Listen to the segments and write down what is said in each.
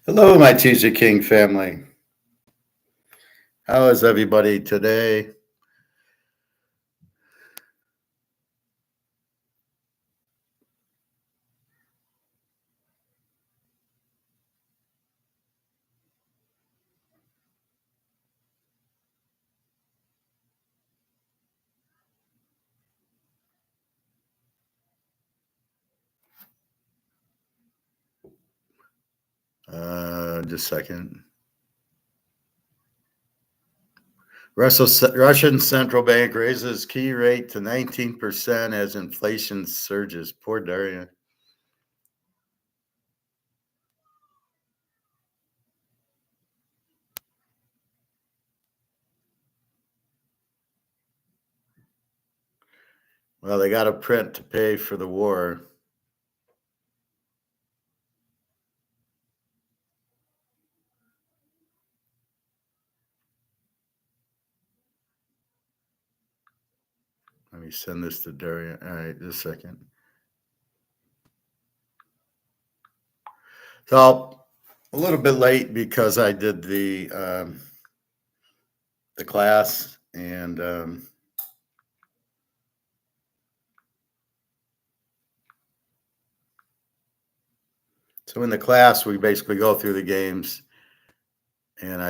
Hello, my Teaserking family. How is everybody today? Just a second. Russian central bank raises key rate to 19% as inflation surges. Poor Daria. Well, they got to print to pay for the war. Let me send this to Daria. All right, just a second. So a little bit late because I did the class and so in the class we basically go through the games and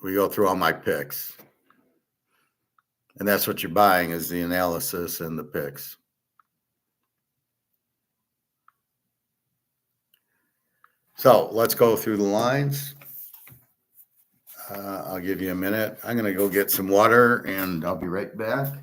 we go through all my picks. And that's what you're buying is the analysis and the picks. So let's go through the lines. I'll give you a minute. I'm going to go get some water and I'll be right back.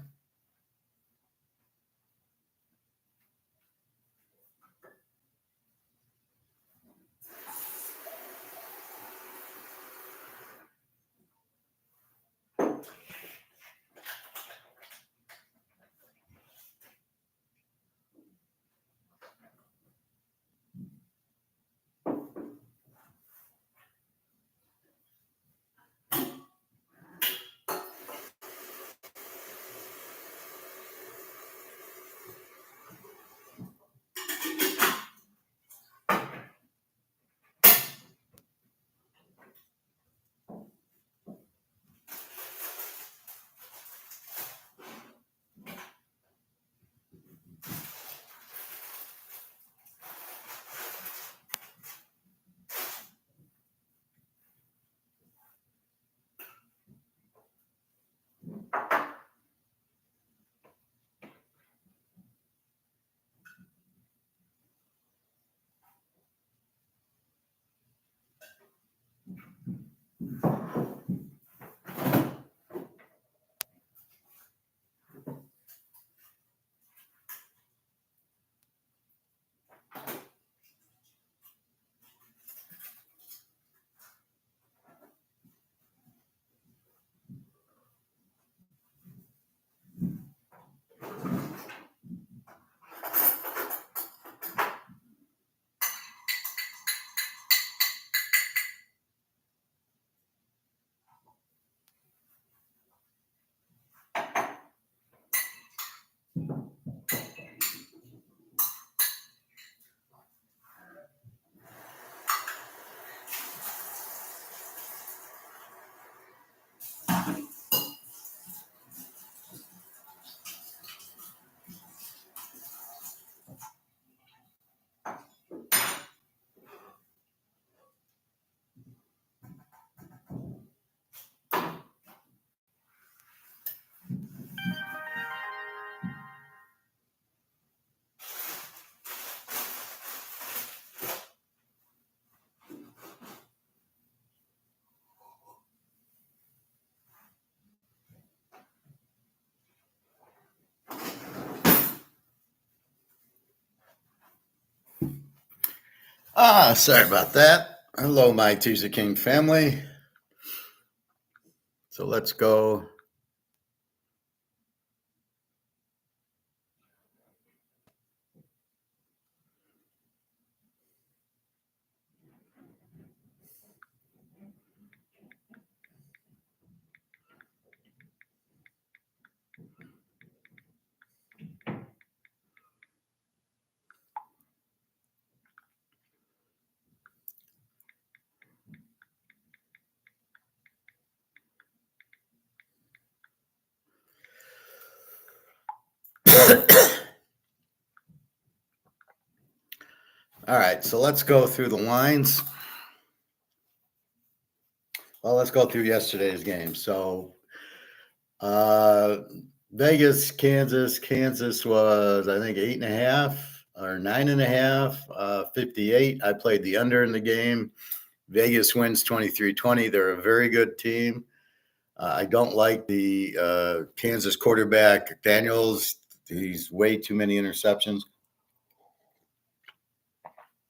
Sorry about that. Hello, my Teaserking family. So let's go. All right, so let's go through the lines. Well, let's go through yesterday's game. So, uh, Vegas, Kansas. Kansas was, I think, 8.5 or 9.5, 58. I played the under in the game. Vegas wins 23-20. They're a very good team. I don't like the Kansas quarterback, Daniels. He's way too many interceptions.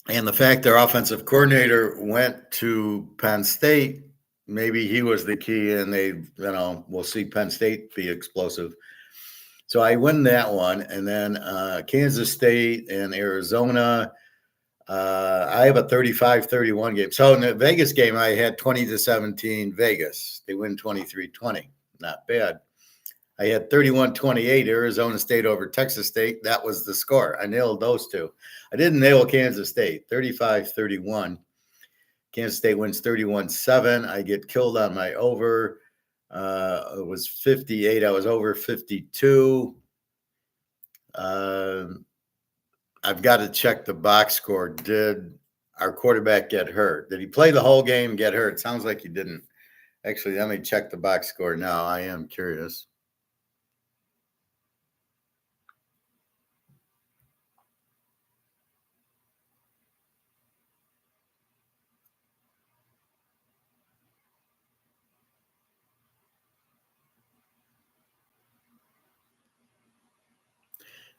And the fact their offensive coordinator went to Penn State, maybe he was the key, and we'll see Penn State be explosive. So I win that one. And then Kansas State and Arizona, I have a 35-31 game. So in the Vegas game, I had 20-17 Vegas. They win 23-20. Not bad. I had 31-28 Arizona State over Texas State. That was the score. I nailed those two. I didn't nail Kansas State, 35-31. Kansas State wins 31-7. I get killed on my over. It was 58. I was over 52. I've got to check the box score. Did our quarterback get hurt? Did he play the whole game, get hurt? Sounds like he didn't. Actually, let me check the box score now. I am curious.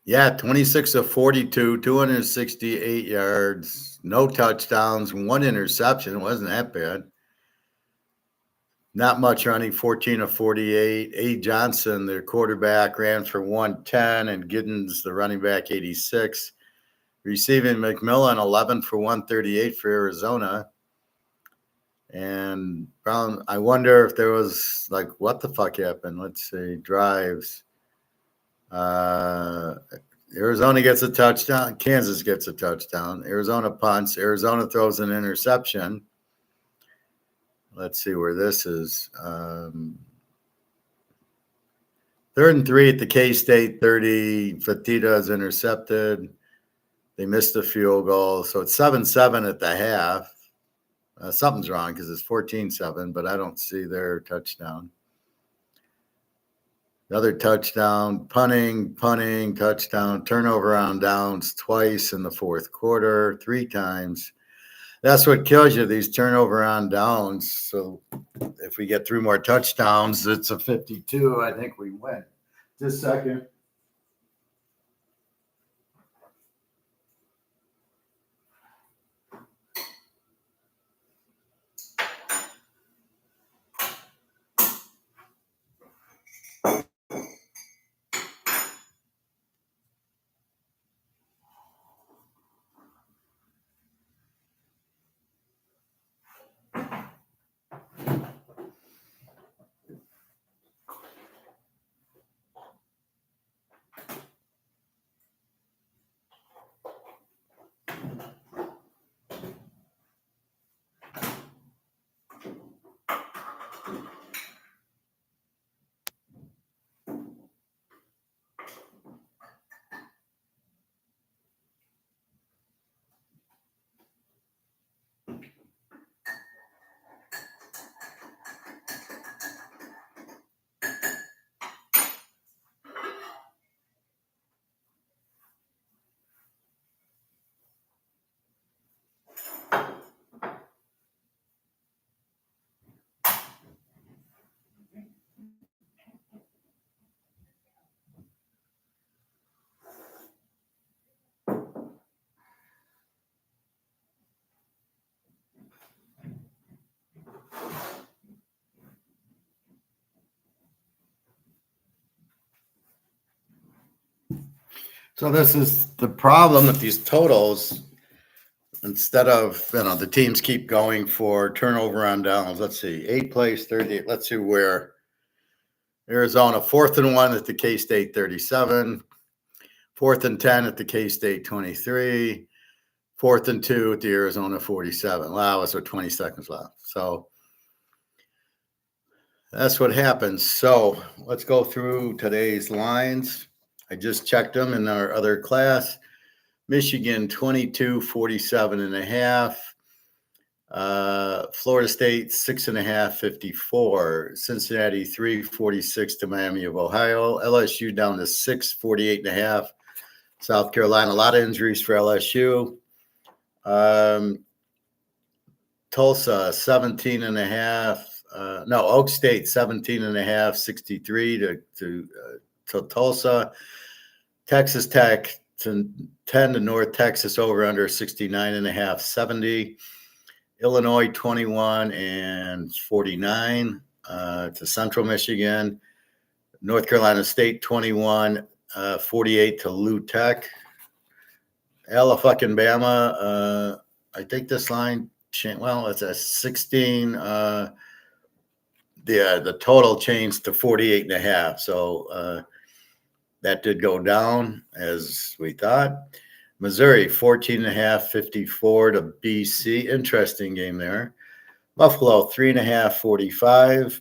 Yeah, 26 of 42, 268 yards, no touchdowns, one interception. It wasn't that bad. Not much running, 14 of 48. A. Johnson, the quarterback, ran for 110, and Giddens, the running back, 86. Receiving McMillan, 11 for 138 for Arizona. And Brown, I wonder if there was what the fuck happened? Let's see, drives. Arizona gets a touchdown. Kansas gets a touchdown. Arizona punts. Arizona throws an interception. Let's see where this is. 3rd and 3 at the K-State 30. Fatita is intercepted. They missed a field goal. So it's 7-7 at the half. Something's wrong because it's 14-7, but I don't see their touchdown. Another touchdown, punting, touchdown, turnover on downs twice in the fourth quarter, 3 times. That's what kills you, these turnover on downs. So if we get 3 more touchdowns, it's a 52. I think we win. Just a second. So this is the problem with these totals. Instead of, the teams keep going for turnover on downs. Let's see, 8 plays, 38. Let's see where Arizona, 4th and 1 at the K-State 37, 4th and 10 at the K-State 23, 4th and 2 at the Arizona 47. Wow, it's with 20 seconds left. So that's what happens. So let's go through today's lines. I just checked them in our other class. Michigan 22, 47 and a half. Florida State 6.5, 54. Cincinnati 346 to Miami of Ohio. LSU down to 6, 48 and a half. South Carolina, a lot of injuries for LSU. Tulsa 17 and a half. Oak State 17 and a half, 63 to Tulsa. Texas Tech to 10 to North Texas, over under 69 and a half, 70. Illinois 21 and 49 to Central Michigan. North Carolina State 21, 48 to Lou Tech. Alabama, I think this line, it's a 16. The total changed to 48 and a half. So that did go down as we thought. Missouri 14 and a half, 54 to BC. Interesting game there. Buffalo 3.5, 45.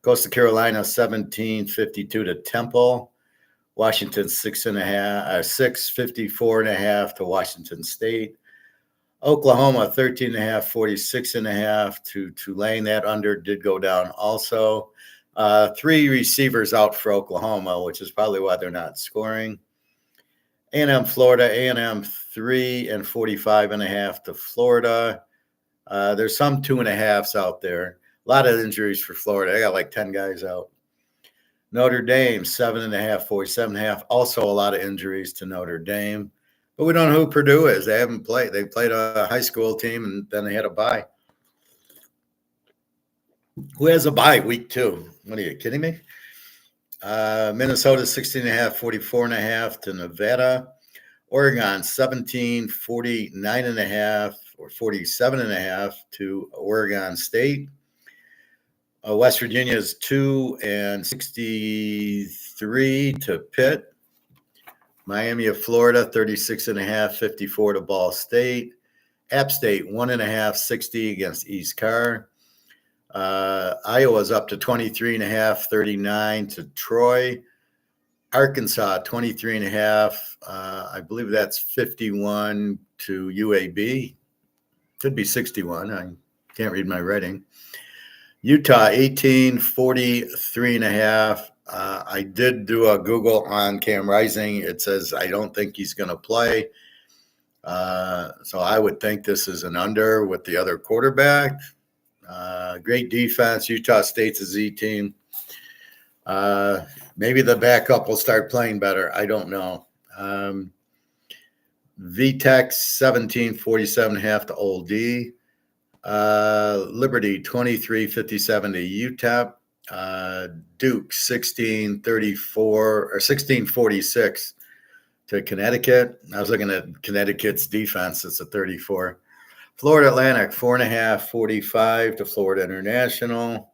Coastal Carolina 17, 52 to Temple. Washington 6, 54 and a half to Washington State. Oklahoma 13 and a half, 46 and a half to Tulane. That under did go down also. 3 receivers out for Oklahoma, which is probably why they're not scoring. A&M Florida, A&M 3 and 45 and a half to Florida. There's some 2.5s out there. A lot of injuries for Florida. I got like 10 guys out. Notre Dame 7.5, 47 and a half. Also a lot of injuries to Notre Dame. But we don't know who Purdue is. They haven't played. They played a high school team, and then they had a bye. Who has a bye week 2? What are you kidding me? Minnesota 16.5, 44 and a half to Nevada. Oregon 17, 49 and a half or 47 and a half to Oregon State. West Virginia is 2 and 63 to Pitt. Miami of Florida 36 and a half, 54 to Ball State. App State 1.5, 60 against East Carr. Iowa's up to 23 and a half, 39 to Troy. Arkansas 23 and a half. I believe that's 51 to UAB. Could be 61. I can't read my writing. Utah 18, 43 and a half. I did do a Google on Cam Rising. It says I don't think he's going to play. So I would think this is an under with the other quarterback. Great defense. Utah State's a Z team. Maybe the backup will start playing better. I don't know. VTech 17, 47 and a half to Old D. Liberty 23, 57 to UTEP. Duke 16, 34 or 16, 46 to Connecticut. I was looking at Connecticut's defense. It's a 34. Florida Atlantic 4.5, 45 to Florida International.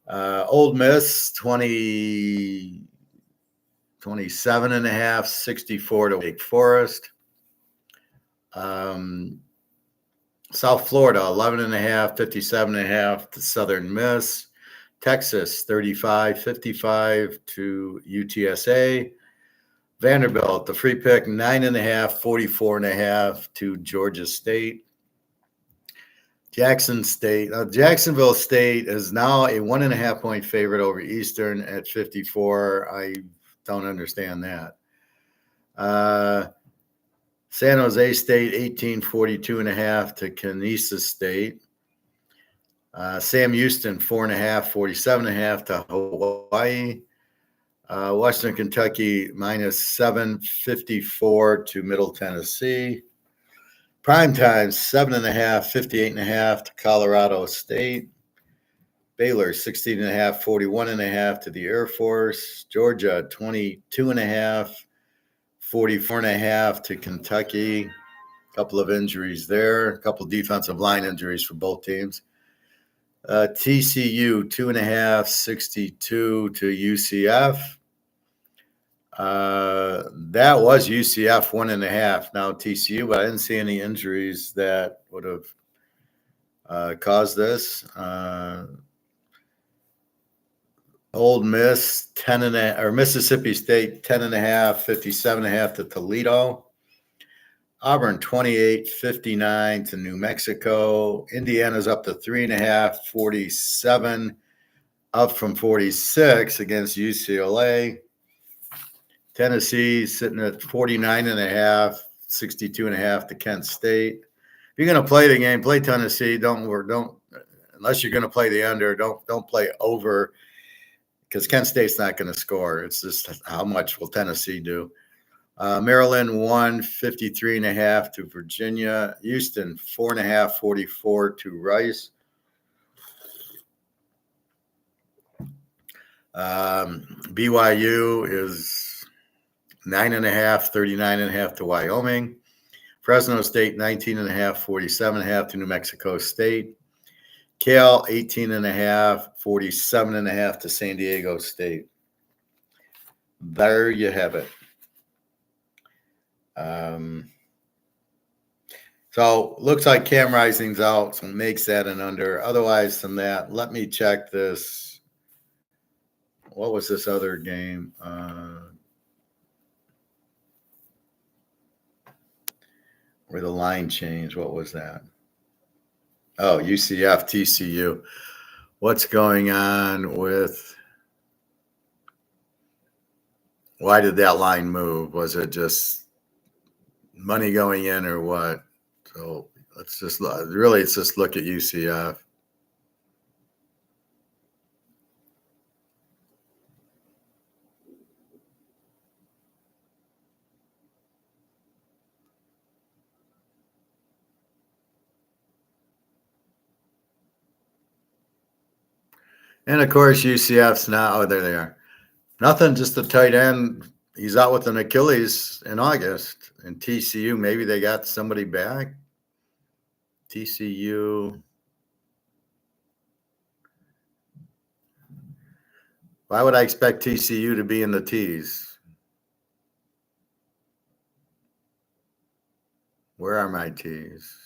Ole Miss 27 and a half, 64 to Wake Forest. South Florida 11 and a half, 57 and a half to Southern Miss. Texas 35, 55 to UTSA. Vanderbilt, the free pick, 9.5, 44 and a half to Georgia State. Jacksonville State is now a 1.5 point favorite over Eastern at 54. I don't understand that. San Jose State 18, 42 and a half to Kansas State. Sam Houston 4.5, 47 and a half to Hawaii. Western Kentucky -7, 54 to Middle Tennessee. Primetime 7.5, 58 and a half to Colorado State. Baylor 16 and a half, 41 and a half to the Air Force. Georgia 22 and a half, 44 and a half to Kentucky. A couple of injuries there, a couple of defensive line injuries for both teams. TCU 2.5, 62 to UCF. That was UCF 1.5. Now TCU, but I didn't see any injuries that would have caused this. Old Miss 10 and a, or Mississippi State 10.5, 57 and a half to Toledo. Auburn 28-59 to New Mexico. Indiana's up to 3.5, 47, up from 46 against UCLA. Tennessee sitting at 49.5, 62.5 to Kent State. If you're going to play the game, play Tennessee. Don't unless you're going to play the under. Don't play over, because Kent State's not going to score. It's just how much will Tennessee do. Maryland won 53.5 to Virginia. Houston 4.5, 44 to Rice. BYU is 9.5, 39.5 to Wyoming. Fresno State 19.5, 47.5 to New Mexico State. Cal 18.5, 47.5 to San Diego State. There you have it. So looks like Cam Rising's out, so makes that an under. Otherwise than that, let me check this. What was this other game? Where the line changed. What was that? Oh, UCF, TCU. What's going on with? Why did that line move? Was it just money going in or what? So let's just let's just look at UCF. And of course, UCF's now. Oh, there they are. Nothing, just a tight end. He's out with an Achilles in August. And TCU, maybe they got somebody back. TCU. Why would I expect TCU to be in the T's? Where are my T's?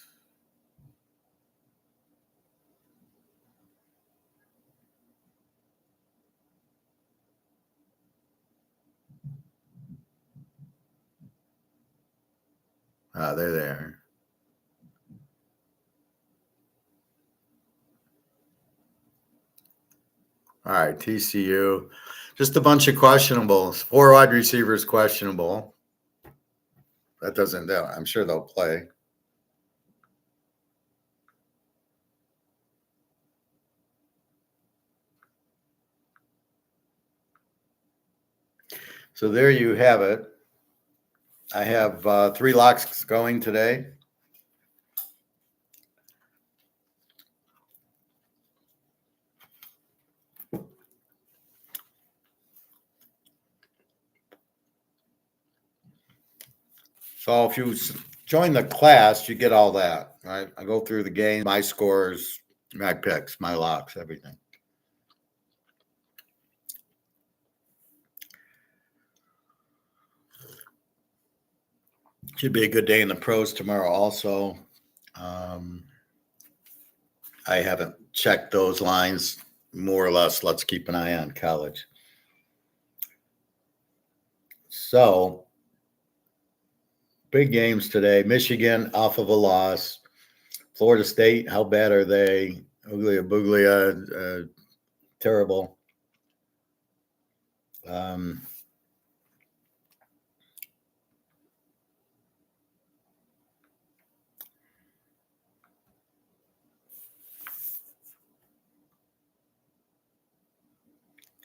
Ah, they're there. All right, TCU. Just a bunch of questionables. 4 wide receivers questionable. That doesn't, I'm sure they'll play. So there you have it. I have 3 locks going today. So if you join the class, you get all that, right? I go through the game, my scores, my picks, my locks, everything. Should be a good day in the pros tomorrow also. I haven't checked those lines more or less. Let's keep an eye on college. So, big games today. Michigan off of a loss. Florida State, how bad are they? Uglia Buglia, terrible. I'm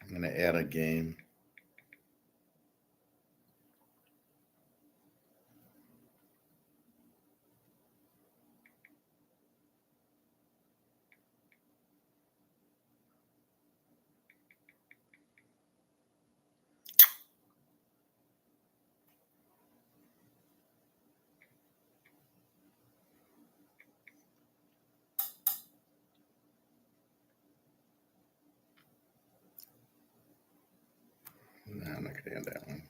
going to add a game. No, I'm not going to add that one.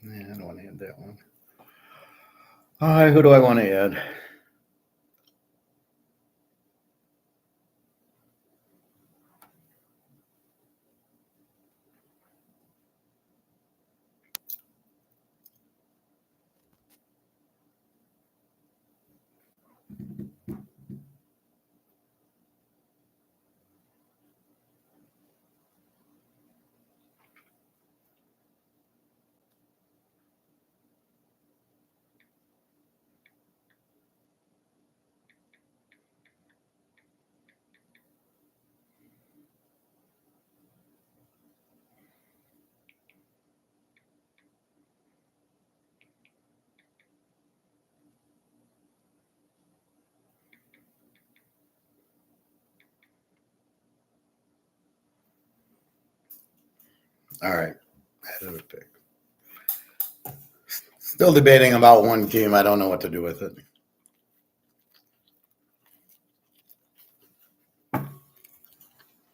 Yeah, I don't want to add that one. All right, who do I want to add? All right. Pick. Still debating about one team. I don't know what to do with it.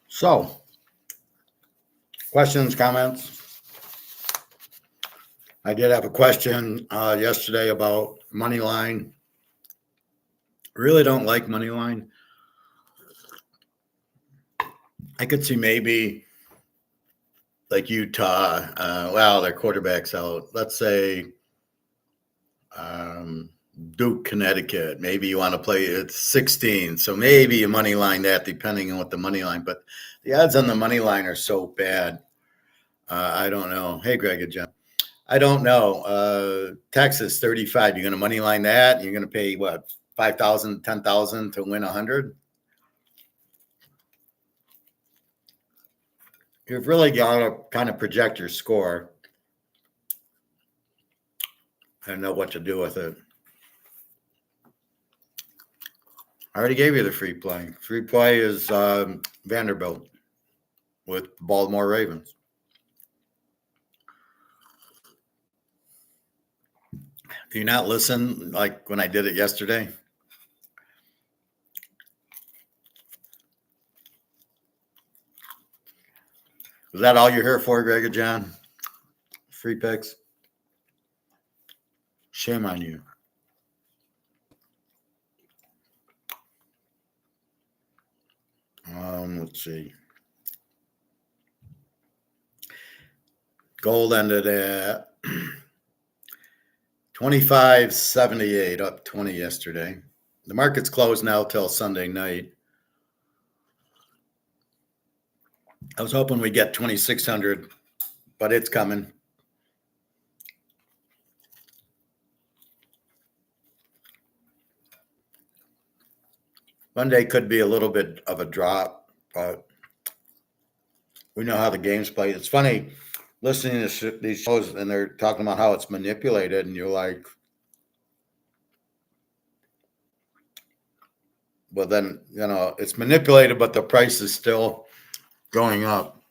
So, questions, comments? I did have a question yesterday about money line. Really don't like money line. I could see maybe like Utah. Well, their quarterback's out. Let's say Duke, Connecticut. Maybe you want to play at 16. So maybe you money line that depending on what the money line. But the odds on the money line are so bad. I don't know. Hey, Greg and John. I don't know. Texas 35. You're going to money line that. You're going to pay what, 5,000, 10,000 to win 100. You've really got to kind of project your score. I don't know what to do with it. I already gave you the free play. Free play is Vanderbilt with the Baltimore Ravens. Do you not listen like when I did it yesterday? Was that all you're here for, Greg and John? Free picks? Shame on you. Let's see. Gold ended at 25.78, up 20 yesterday. The market's closed now till Sunday night. I was hoping we'd get 2,600, but it's coming. Monday could be a little bit of a drop, but we know how the game's played. It's funny listening to these shows and they're talking about how it's manipulated, and you're like, well, then, it's manipulated, but the price is still going up.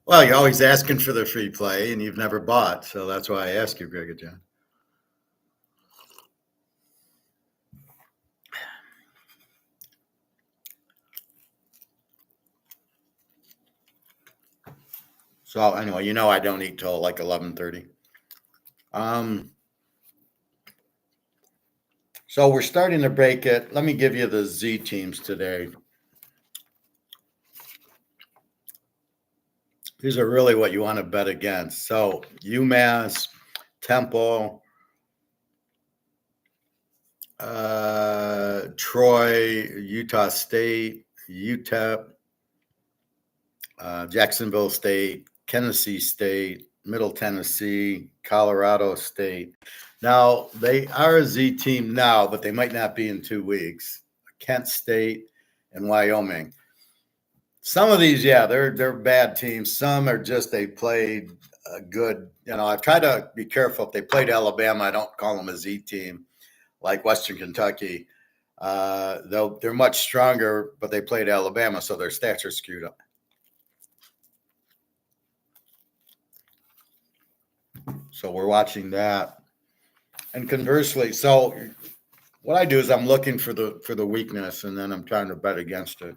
Well, you're always asking for the free play, and you've never bought, so that's why I ask you, Greg and John. So anyway, I don't eat till like 11:30. So we're starting to break it. Let me give you the Z teams today. These are really what you want to bet against. So UMass, Temple, Troy, Utah State, UTEP, Jacksonville State, Tennessee State, Middle Tennessee, Colorado State. Now, they are a Z team now, but they might not be in 2 weeks. Kent State and Wyoming. Some of these, yeah, they're bad teams. Some are just they played good. I've tried to be careful. If they played Alabama, I don't call them a Z team like Western Kentucky. They're much stronger, but they played Alabama, so their stats are skewed up. So we're watching that. And conversely, so what I do is I'm looking for the weakness, and then I'm trying to bet against it.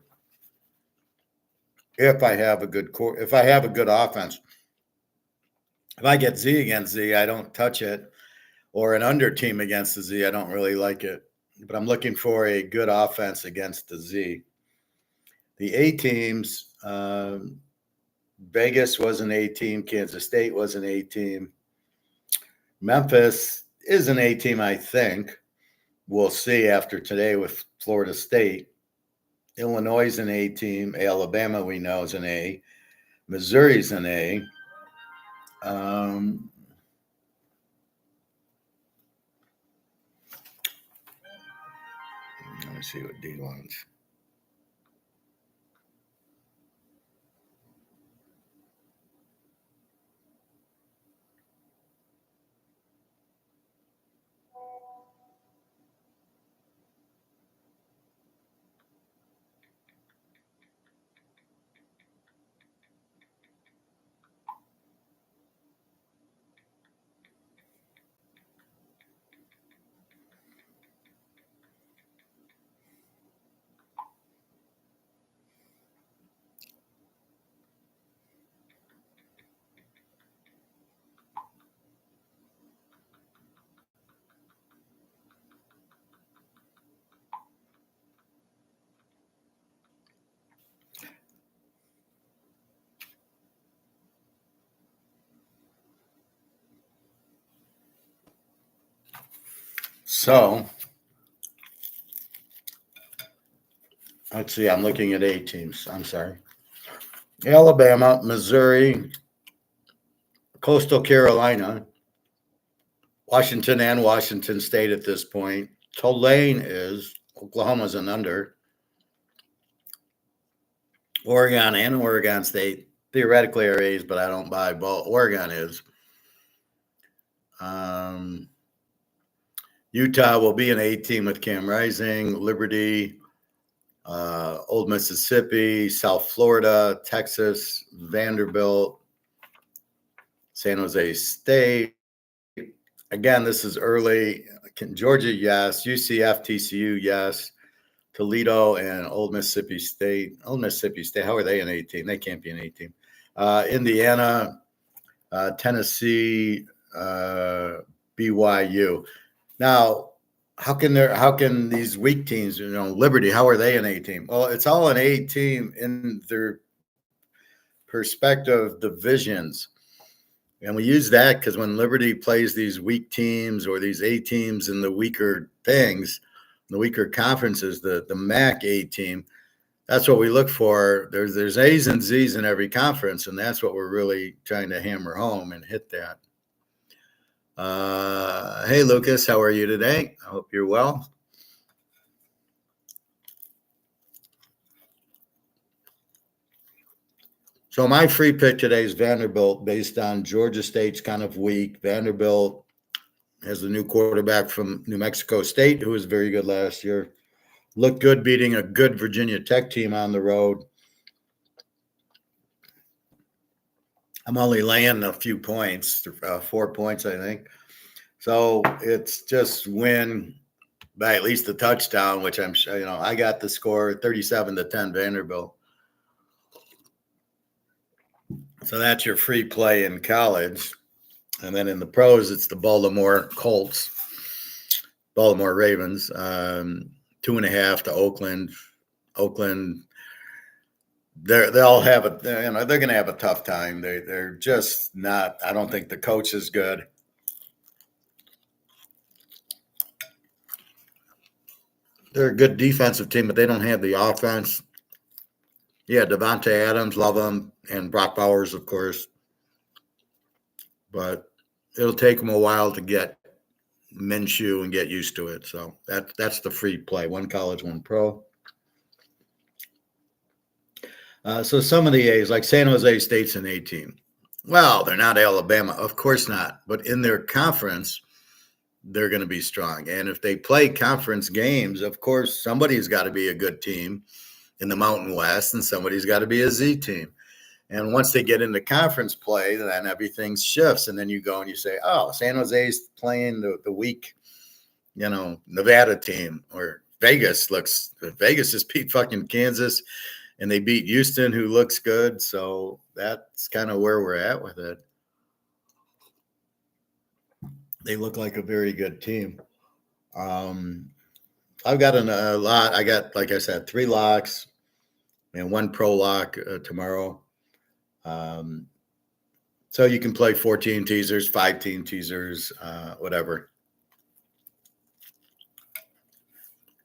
If I have a good offense. If I get Z against Z, I don't touch it, or an under team against the Z, I don't really like it. But I'm looking for a good offense against the Z. The A teams, Vegas was an A team, Kansas State was an A team. Memphis is an A team, I think. We'll see after today with Florida State. Illinois is an A team. Alabama, we know, is an A. Missouri's an A. Let me see what D wants. So let's see. I'm looking at 8 teams. I'm sorry. Alabama, Missouri, Coastal Carolina, Washington, and Washington State at this point. Tulane is. Oklahoma's an under. Oregon and Oregon State theoretically are A's, but I don't buy ball. Oregon is. Utah will be an A team with Cam Rising, Liberty, Old Mississippi, South Florida, Texas, Vanderbilt, San Jose State. Again, this is early. Georgia, yes. UCF, TCU, yes. Toledo and Old Mississippi State. Old Mississippi State, how are they an A team? They can't be an A team. Indiana, Tennessee, BYU. Now, how can these weak teams, Liberty, how are they an A team? Well, it's all an A team in their perspective divisions. And we use that because when Liberty plays these weak teams or these A teams in the weaker things, the weaker conferences, the MAC A team, that's what we look for. There's A's and Z's in every conference, and that's what we're really trying to hammer home and hit that. Hey, Lucas, how are you today? I hope you're well. So my free pick today is Vanderbilt based on Georgia State's kind of weak. Vanderbilt has a new quarterback from New Mexico State who was very good last year. Looked good beating a good Virginia Tech team on the road. I'm only laying a few points, 4 points, I think. So it's just win by at least a touchdown, which I'm sure, I got the score 37-10 Vanderbilt. So that's your free play in college. And then in the pros, it's the Baltimore Ravens, 2.5 to Oakland. Oakland, they'll have they're going to have a tough time. They're just not. I don't think the coach is good. They're a good defensive team, but they don't have the offense. Yeah, Devontae Adams, love him, and Brock Bowers, of course. But it'll take them a while to get Minshew and get used to it. So that's the free play. One college, one pro. So some of the A's, like San Jose State's an A team. Well, they're not Alabama. Of course not. But in their conference, they're going to be strong. And if they play conference games, of course, somebody's got to be a good team in the Mountain West, and somebody's got to be a Z team. And once they get into conference play, then everything shifts. And then you go and you say, oh, San Jose's playing the weak, Nevada team, or Vegas is beat fucking Kansas, and they beat Houston, who looks good. So that's kind of where we're at with it. They look like a very good team. I've got a lot. I got, like I said, 3 locks and 1 pro lock tomorrow. So you can play 14 teasers, 5 teasers, whatever.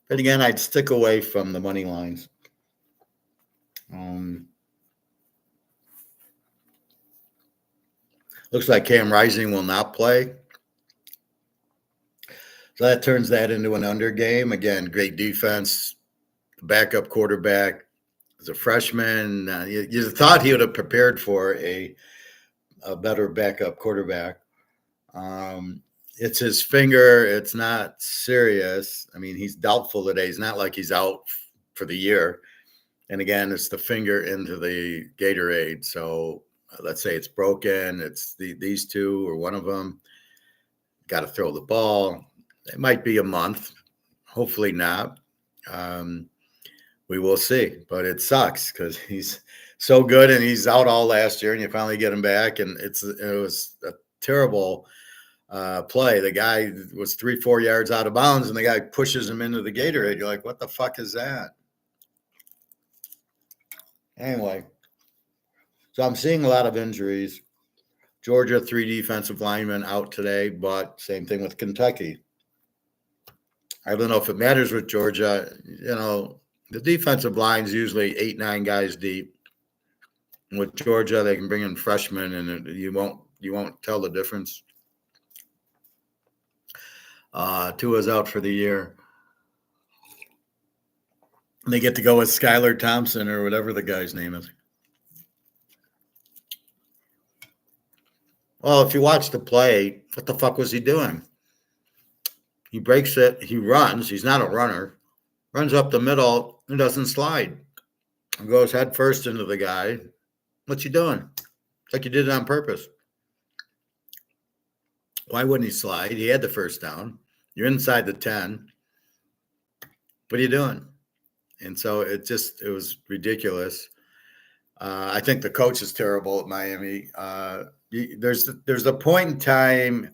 But again, I'd stick away from the money lines. Looks like Cam Rising will not play. So that turns that into an under game. Again, great defense, backup quarterback. As a freshman, you thought he would have prepared for a better backup quarterback. It's his finger. It's not serious. I mean, he's doubtful today. He's not like he's out for the year. And again, it's the finger into the Gatorade. So let's say it's broken. It's these two or one of them. Got to throw the ball. It might be a month. Hopefully not. We will see. But it sucks because he's so good and he's out all last year, and you finally get him back. And it was a terrible play. The guy was 3-4 yards out of bounds, and the guy pushes him into the Gatorade. You're like, what the fuck is that? Anyway, so I'm seeing a lot of injuries. Georgia, 3 defensive linemen out today, but same thing with Kentucky. I don't know if it matters with Georgia. The defensive line's usually 8, 9 guys deep. With Georgia, they can bring in freshmen, and you won't tell the difference. Tua's out for the year. And they get to go with Skylar Thompson or whatever the guy's name is. Well, if you watch the play, what the fuck was he doing? He breaks it. He runs. He's not a runner. Runs up the middle and doesn't slide. Goes head first into the guy. What's he doing? It's like you did it on purpose. Why wouldn't he slide? He had the first down. You're inside the 10. What are you doing? And so it was ridiculous. I think the coach is terrible at Miami. There's a point in time,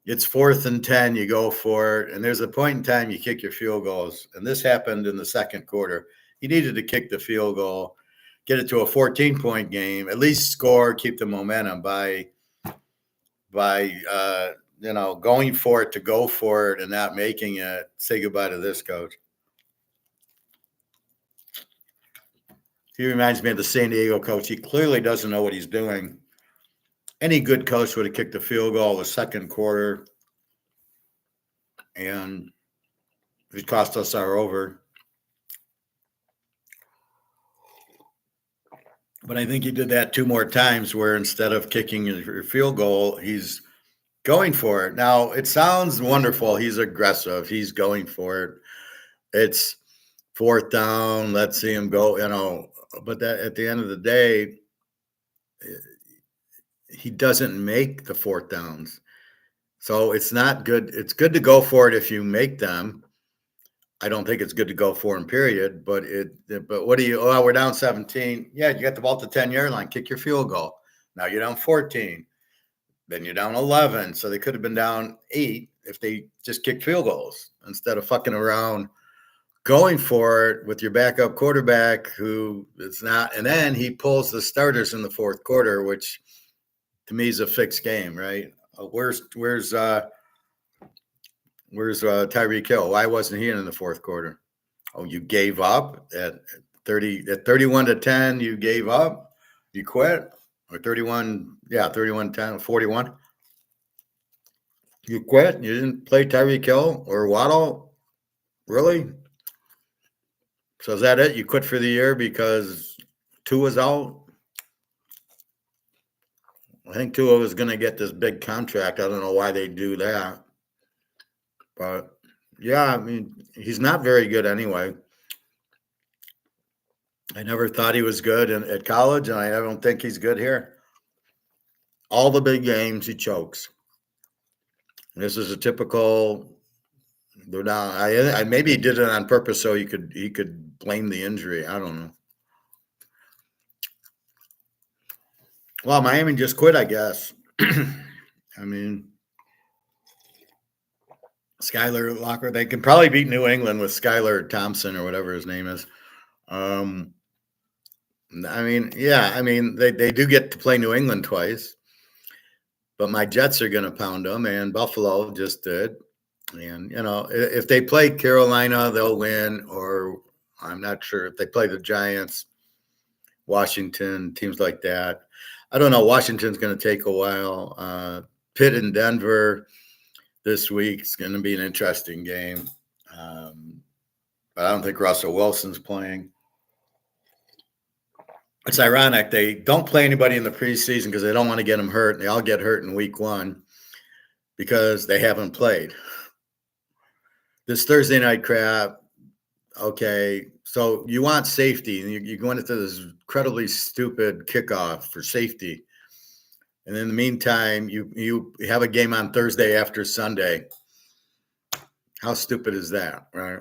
it's 4th and 10, you go for it. And there's a point in time you kick your field goals. And this happened in the second quarter. He needed to kick the field goal, get it to a 14-point game, at least score, keep the momentum by going for it to go for it and not making it. Say goodbye to this coach. He reminds me of the San Diego coach. He clearly doesn't know what he's doing. Any good coach would have kicked the field goal the second quarter, and it cost us our over. But I think he did that 2 more times where instead of kicking your field goal, he's going for it. Now, it sounds wonderful. He's aggressive. He's going for it. It's 4th down. Let's see him go, But that at the end of the day, he doesn't make the 4th downs. So it's not good. It's good to go for it if you make them. I don't think it's good to go for them, period. But what do you, we're down 17. Yeah, you got the ball at the 10-yard line, kick your field goal. Now you're down 14. Then you're down 11. So they could have been down 8 if they just kicked field goals instead of fucking around going for it with your backup quarterback who is not. And then he pulls the starters in the 4th quarter, which to me is a fixed game, right? Where's Tyreek Hill? Why wasn't he in the 4th quarter? Oh, you gave up at 31-10. You gave up. You quit. Or 31-10, 41. You quit. You didn't play Tyreek Hill or Waddle. Really? So is that it? You quit for the year because Tua's out? I think Tua was going to get this big contract. I don't know why they do that. But, yeah, I mean, he's not very good anyway. I never thought he was good at college, and I don't think he's good here. All the big games, he chokes. This is a typical. They're down. Maybe he did it on purpose so he could blame the injury. I don't know. Well, Miami just quit, I guess. I mean, Skylar Locker. They can probably beat New England with Skylar Thompson or whatever his name is. They do get to play New England twice, but my Jets are going to pound them, and Buffalo just did. And, if they play Carolina, they'll win, or I'm not sure if they play the Giants, Washington, teams like that. I don't know. Washington's going to take a while. Pitt and Denver this week is going to be an interesting game. But I don't think Russell Wilson's playing. It's ironic. They don't play anybody in the preseason because they don't want to get them hurt. They all get hurt in week 1 because they haven't played. This Thursday night crap, okay, so you want safety, and you're going into this incredibly stupid kickoff for safety. And in the meantime, you have a game on Thursday after Sunday. How stupid is that, right?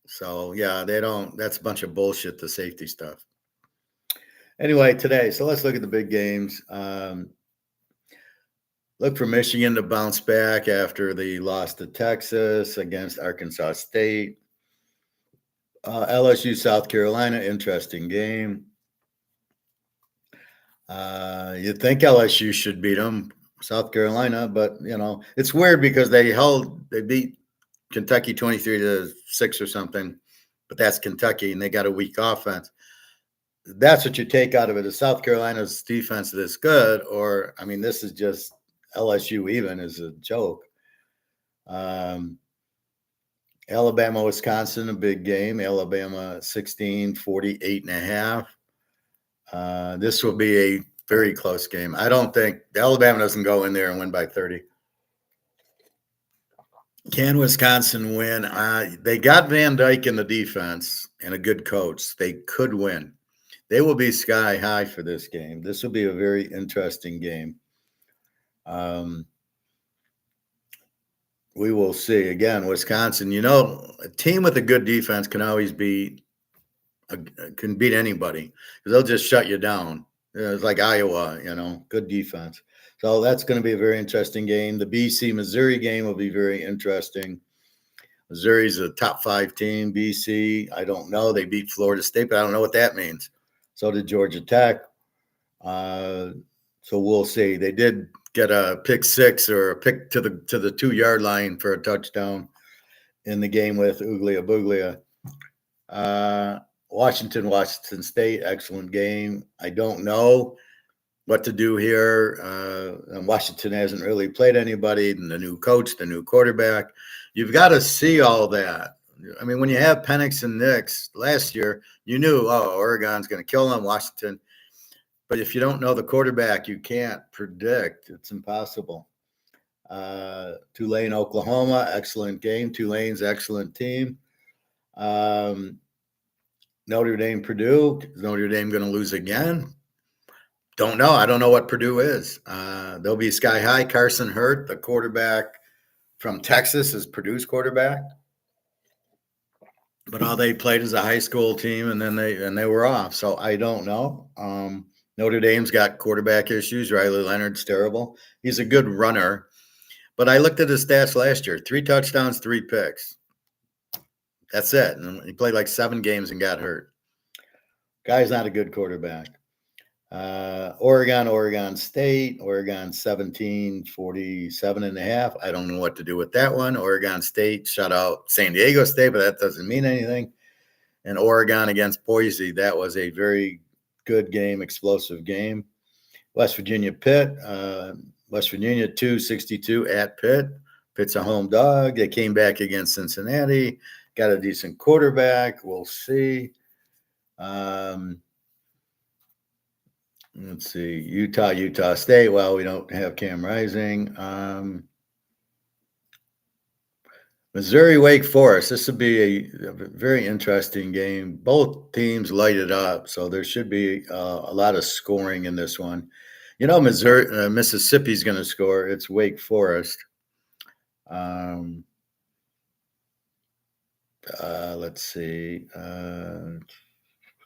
So, yeah, that's a bunch of bullshit, the safety stuff. Anyway, today, so let's look at the big games. Look for Michigan to bounce back after the loss to Texas against Arkansas State. LSU, South Carolina, interesting game. You'd think LSU should beat them, South Carolina, but, it's weird because they beat Kentucky 23-6 or something, but that's Kentucky, and they got a weak offense. That's what you take out of it. Is South Carolina's defense this good? Or, I mean, this is just LSU even is a joke. Alabama, Wisconsin, a big game. Alabama 16, 48.5. This will be a very close game. I don't think Alabama doesn't go in there and win by 30. Can Wisconsin win? They got Van Dyke in the defense and a good coach. They could win. They will be sky high for this game. This will be a very interesting game. We will see. Again, Wisconsin, a team with a good defense can always beat anybody. They'll just shut you down. It's like Iowa, good defense. So that's going to be a very interesting game. The BC-Missouri game will be very interesting. Missouri's a top 5 team. BC, I don't know. They beat Florida State, but I don't know what that means. So did Georgia Tech. So we'll see. They did get a pick 6 or a pick to the 2-yard line for a touchdown in the game with Uglia Buglia. Washington State, excellent game. I don't know what to do here. Washington hasn't really played anybody, and the new coach, the new quarterback. You've got to see all that. I mean, when you have Penix and Nix last year, you knew, Oregon's going to kill them, Washington. But if you don't know the quarterback, you can't predict. It's impossible. Tulane, Oklahoma, excellent game. Tulane's excellent team. Notre Dame, Purdue. Is Notre Dame going to lose again? Don't know. I don't know what Purdue is. They'll be sky high. Carson Hurt, the quarterback from Texas, is Purdue's quarterback. But all they played is a high school team, and then they were off. So I don't know. Notre Dame's got quarterback issues. Riley Leonard's terrible. He's a good runner. But I looked at his stats last year. 3 touchdowns, 3 picks. That's it. And he played like 7 games and got hurt. Guy's not a good quarterback. Oregon State. Oregon 17, 47.5. I don't know what to do with that one. Oregon State shut out San Diego State, but that doesn't mean anything. And Oregon against Boise. That was a very good game, explosive game. West Virginia Pitt. West Virginia 2-62 at Pitt. Pitt's a home dog. They came back against Cincinnati. Got a decent quarterback. We'll see. Let's see. Utah State. Well, we don't have Cam Rising. Missouri, Wake Forest. This will be a very interesting game. Both teams light it up, so there should be a lot of scoring in this one. Mississippi's going to score. It's Wake Forest. Let's see.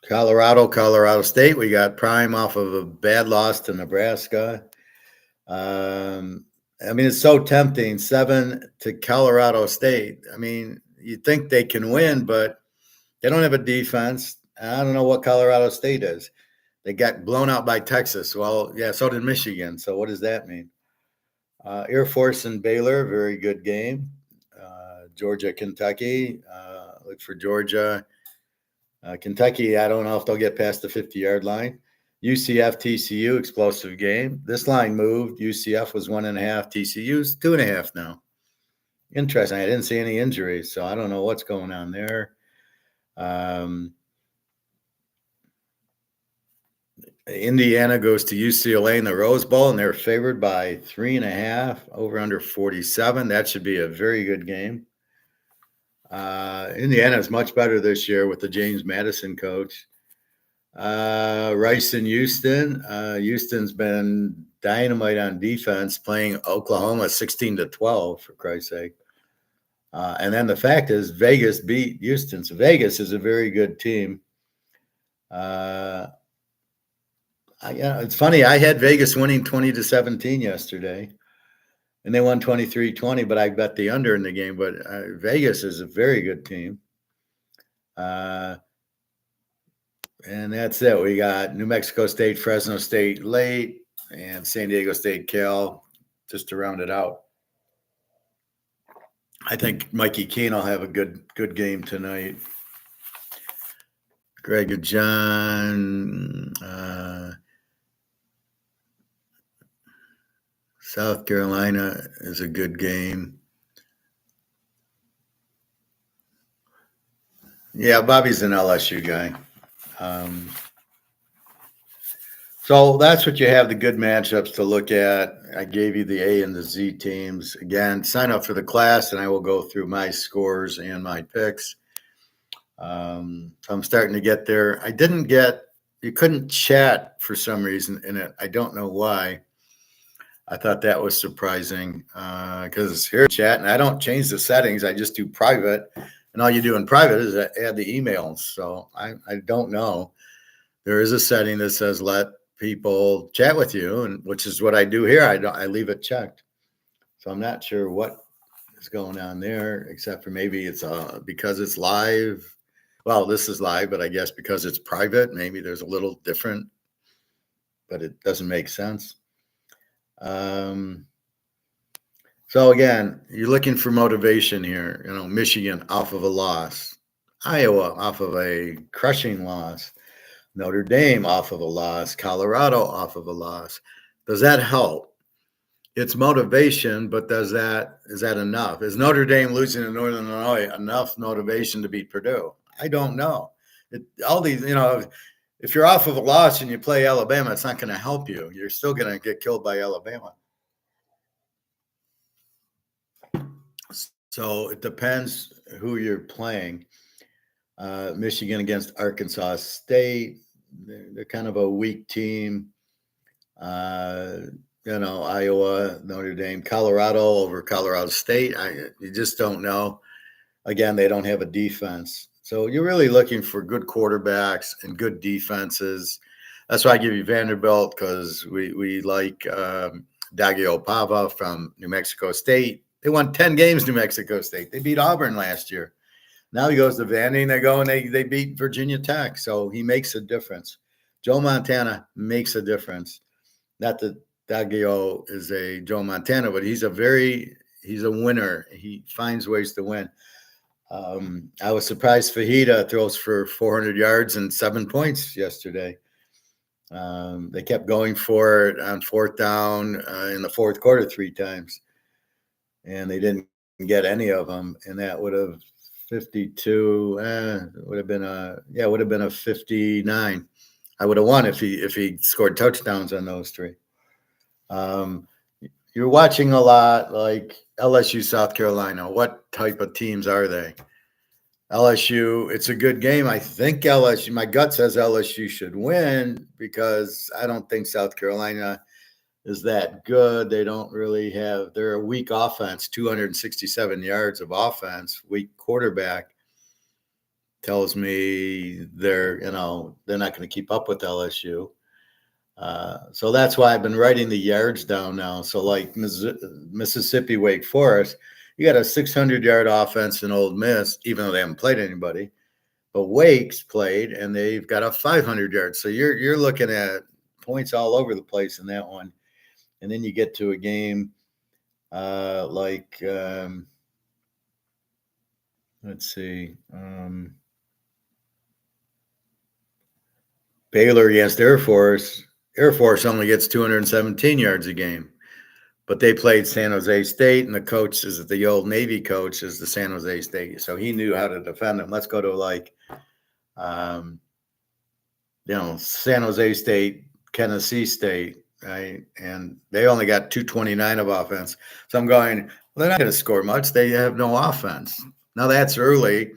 Colorado State. We got Prime off of a bad loss to Nebraska. I mean, it's so tempting. 7 to Colorado State. I mean, you think they can win, but they don't have a defense. I don't know what Colorado State is. They got blown out by Texas. Well, yeah, so did Michigan. So what does that mean? Air Force and Baylor, very good game. Georgia, Kentucky. Look for Georgia. Kentucky, I don't know if they'll get past the 50-yard line. UCF, TCU, explosive game. This line moved. UCF was 1.5. TCU's 2.5 now. Interesting. I didn't see any injuries, so I don't know what's going on there. Indiana goes to UCLA in the Rose Bowl, and they're favored by 3.5, over under 47. That should be a very good game. Indiana is much better this year with the James Madison coach. Rice and Houston. Houston's been dynamite on defense, playing Oklahoma 16-12, for Christ's sake. And then the fact is, Vegas beat Houston. So Vegas is a very good team. It's funny. I had Vegas winning 20-17 yesterday, and they won 23-20, but I bet the under in the game. But Vegas is a very good team. And that's it. We got New Mexico State, Fresno State late, and San Diego State, Cal, just to round it out. I think Mikey Keene will have a good game tonight. Greg and John, South Carolina is a good game. Yeah, Bobby's an LSU guy. So that's what you have the good matchups to look at. I gave you the A and the Z teams. Again, sign up for the class and I will go through my scores and my picks. I'm starting to get there. You couldn't chat for some reason in it. I don't know why. I thought that was surprising because here chat and I don't change the settings. I just do private. And all you do in private is add the emails. So I don't know. There is a setting that says let people chat with you, and which is what I do here. I leave it checked. So I'm not sure what is going on there, except for maybe it's because it's live. Well, this is live, but I guess because it's private, maybe there's a little different, but it doesn't make sense. So again, you're looking for motivation here. Michigan off of a loss, Iowa off of a crushing loss, Notre Dame off of a loss, Colorado off of a loss. Does that help? It's motivation, but is that enough? Is Notre Dame losing to Northern Illinois enough motivation to beat Purdue? I don't know. All these, if you're off of a loss and you play Alabama, it's not going to help you. You're still going to get killed by Alabama. So it depends who you're playing. Michigan against Arkansas State. They're kind of a weak team. Iowa, Notre Dame, Colorado over Colorado State. You just don't know. Again, they don't have a defense. So you're really looking for good quarterbacks and good defenses. That's why I give you Vanderbilt, because we like Daggio Pava from New Mexico State. They won 10 games, New Mexico State. They beat Auburn last year. Now he goes to Vandy and they beat Virginia Tech. So he makes a difference. Joe Montana makes a difference. Not that Daggio is a Joe Montana, but he's a winner. He finds ways to win. I was surprised Fajita throws for 400 yards and 7 points yesterday. They kept going for it on fourth down in the fourth quarter 3 times, and they didn't get any of them. And that would have 52. Would have been a 59. I would have won if he scored touchdowns on those 3. You're watching a lot like LSU, South Carolina. What type of teams are they? LSU, it's a good game. I think LSU, my gut says LSU should win because I don't think South Carolina is that good. They don't really they're a weak offense, 267 yards of offense, weak quarterback. Tells me they're not going to keep up with LSU. So that's why I've been writing the yards down now. So like Mississippi, Wake Forest, you got a 600-yard offense in Ole Miss, even though they haven't played anybody. But Wake's played, and they've got a 500 yards. So you're looking at points all over the place in that one. And then you get to a game let's see. Baylor against Air Force. Air Force only gets 217 yards a game, but they played San Jose State, and the coach is the old Navy coach is the San Jose State, so he knew how to defend them. Let's go to San Jose State, Tennessee State, right? And they only got 229 of offense. So I'm going, well, they're not going to score much. They have no offense. Now that's early.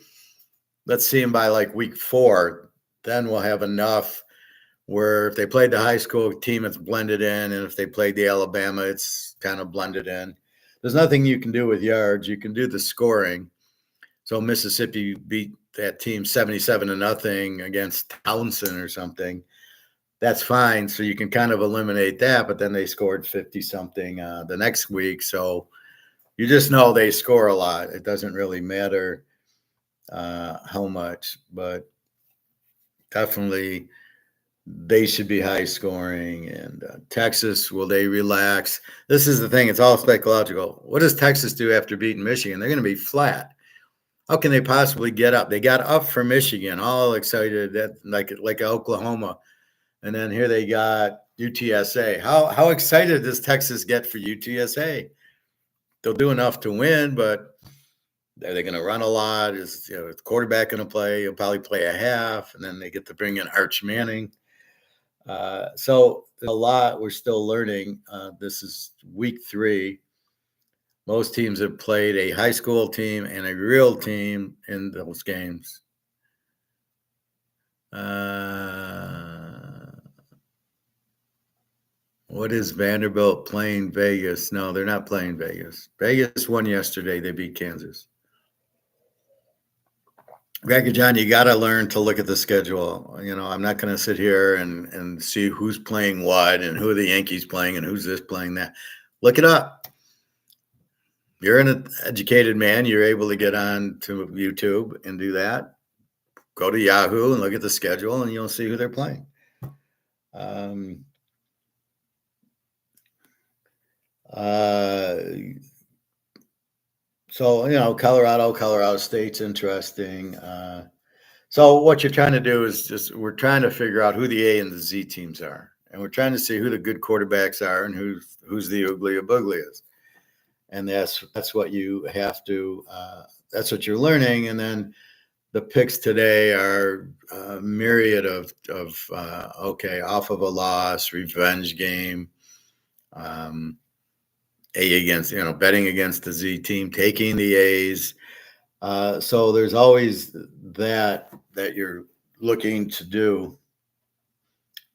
Let's see them by week 4. Then we'll have enough where if they played the high school team, it's blended in. And if they played the Alabama, it's kind of blended in. There's nothing you can do with yards. You can do the scoring. So Mississippi beat that team 77-0 against Townsend or something. That's fine. So you can kind of eliminate that. But then they scored 50-something the next week. So you just know they score a lot. It doesn't really matter how much, but definitely they should be high scoring. And Texas, will they relax? This is the thing. It's all psychological. What does Texas do after beating Michigan? They're going to be flat. How can they possibly get up? They got up for Michigan, all excited, that like Oklahoma, and then here they got UTSA. How excited does Texas get for UTSA? They'll do enough to win, but are they going to run a lot? Is the quarterback going to play? He'll probably play a half, and then they get to bring in Arch Manning. So there's a lot we're still learning. This is week 3. Most teams have played a high school team and a real team in those games. What is Vanderbilt playing Vegas? No, they're not playing Vegas. Vegas won yesterday. They beat Kansas. Greg, John, you got to learn to look at the schedule. I'm not going to sit here and see who's playing what and who are the Yankees playing and who's this playing that. Look it up. You're an educated man. You're able to get on to YouTube and do that. Go to Yahoo and look at the schedule, and you'll see who they're playing. So, Colorado State's interesting. So what you're trying to do is we're trying to figure out who the A and the Z teams are. And we're trying to see who the good quarterbacks are and who's the oogly of boogly is. And that's what you have to, that's what you're learning. And then the picks today are a myriad of off of a loss, revenge game, A against, betting against the Z team, taking the A's. So there's always that you're looking to do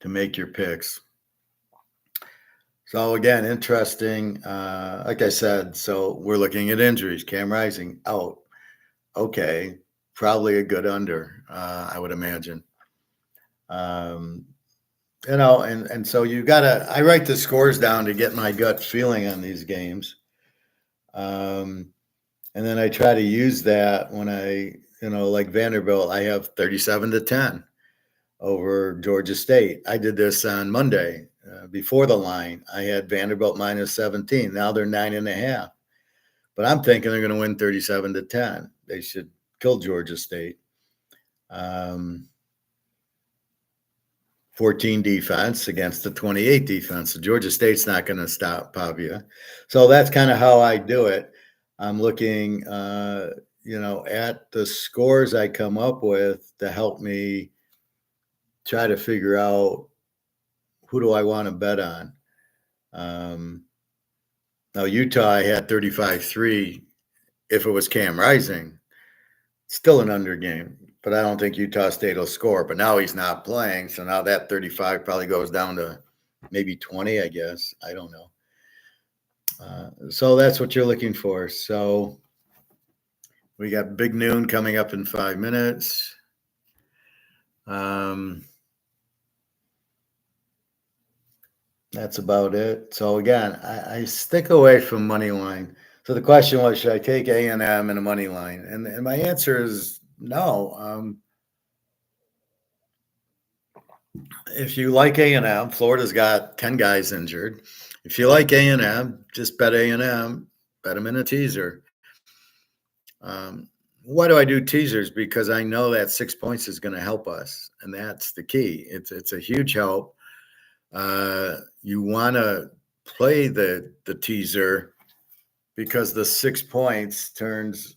to make your picks. So again, interesting. Like I said, so we're looking at injuries. Cam Rising out. Okay, probably a good under, I would imagine. And so you gotta. I write the scores down to get my gut feeling on these games, and then I try to use that when like Vanderbilt. I have 37-10 over Georgia State. I did this on Monday before the line. I had Vanderbilt -17. Now they're 9.5. But I'm thinking they're going to win 37-10. They should kill Georgia State. 14 defense against the 28 defense. So Georgia State's not going to stop Pavia. So that's kind of how I do it. I'm looking, at the scores I come up with to help me try to figure out who do I want to bet on. Now, Utah, I had 35-3. If it was Cam Rising, still an under game, but I don't think Utah State will score. But now he's not playing, so now that 35 probably goes down to maybe 20, I guess. I don't know. So that's what you're looking for. So we got Big Noon coming up in 5 minutes. That's about it. So again, I stick away from money line. So the question was, should I take A&M in a money line? And my answer is no. If you like A&M, Florida's got 10 guys injured. If you like A&M, just bet A&M, bet them in a teaser. Why do I do teasers? Because I know that 6 points is going to help us, and that's the key. It's a huge help. You want to play the teaser because the 6 points turns,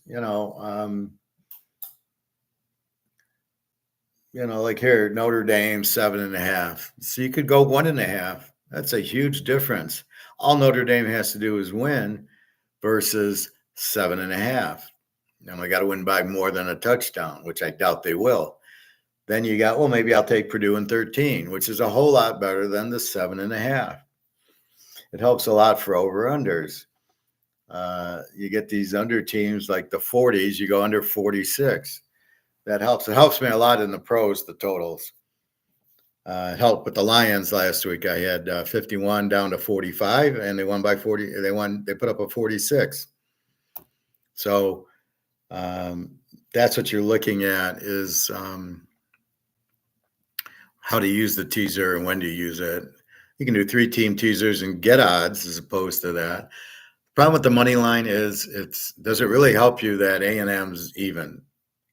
like here, Notre Dame 7.5. So you could go 1.5. That's a huge difference. All Notre Dame has to do is win versus 7.5. Now I got to win by more than a touchdown, which I doubt they will. Then you got, well, maybe I'll take Purdue in 13, which is a whole lot better than the 7.5. It helps a lot for over-unders. You get these under teams like the 40s, you go under 46. That helps. It helps me a lot in the pros, the totals. It helped with the Lions last week. I had 51 down to 45, and they won by 40. They put up a 46. So that's what you're looking at is how to use the teaser and when to use it. You can do 3-team teasers and get odds as opposed to that. Problem with the money line is does it really help you that A&M's even?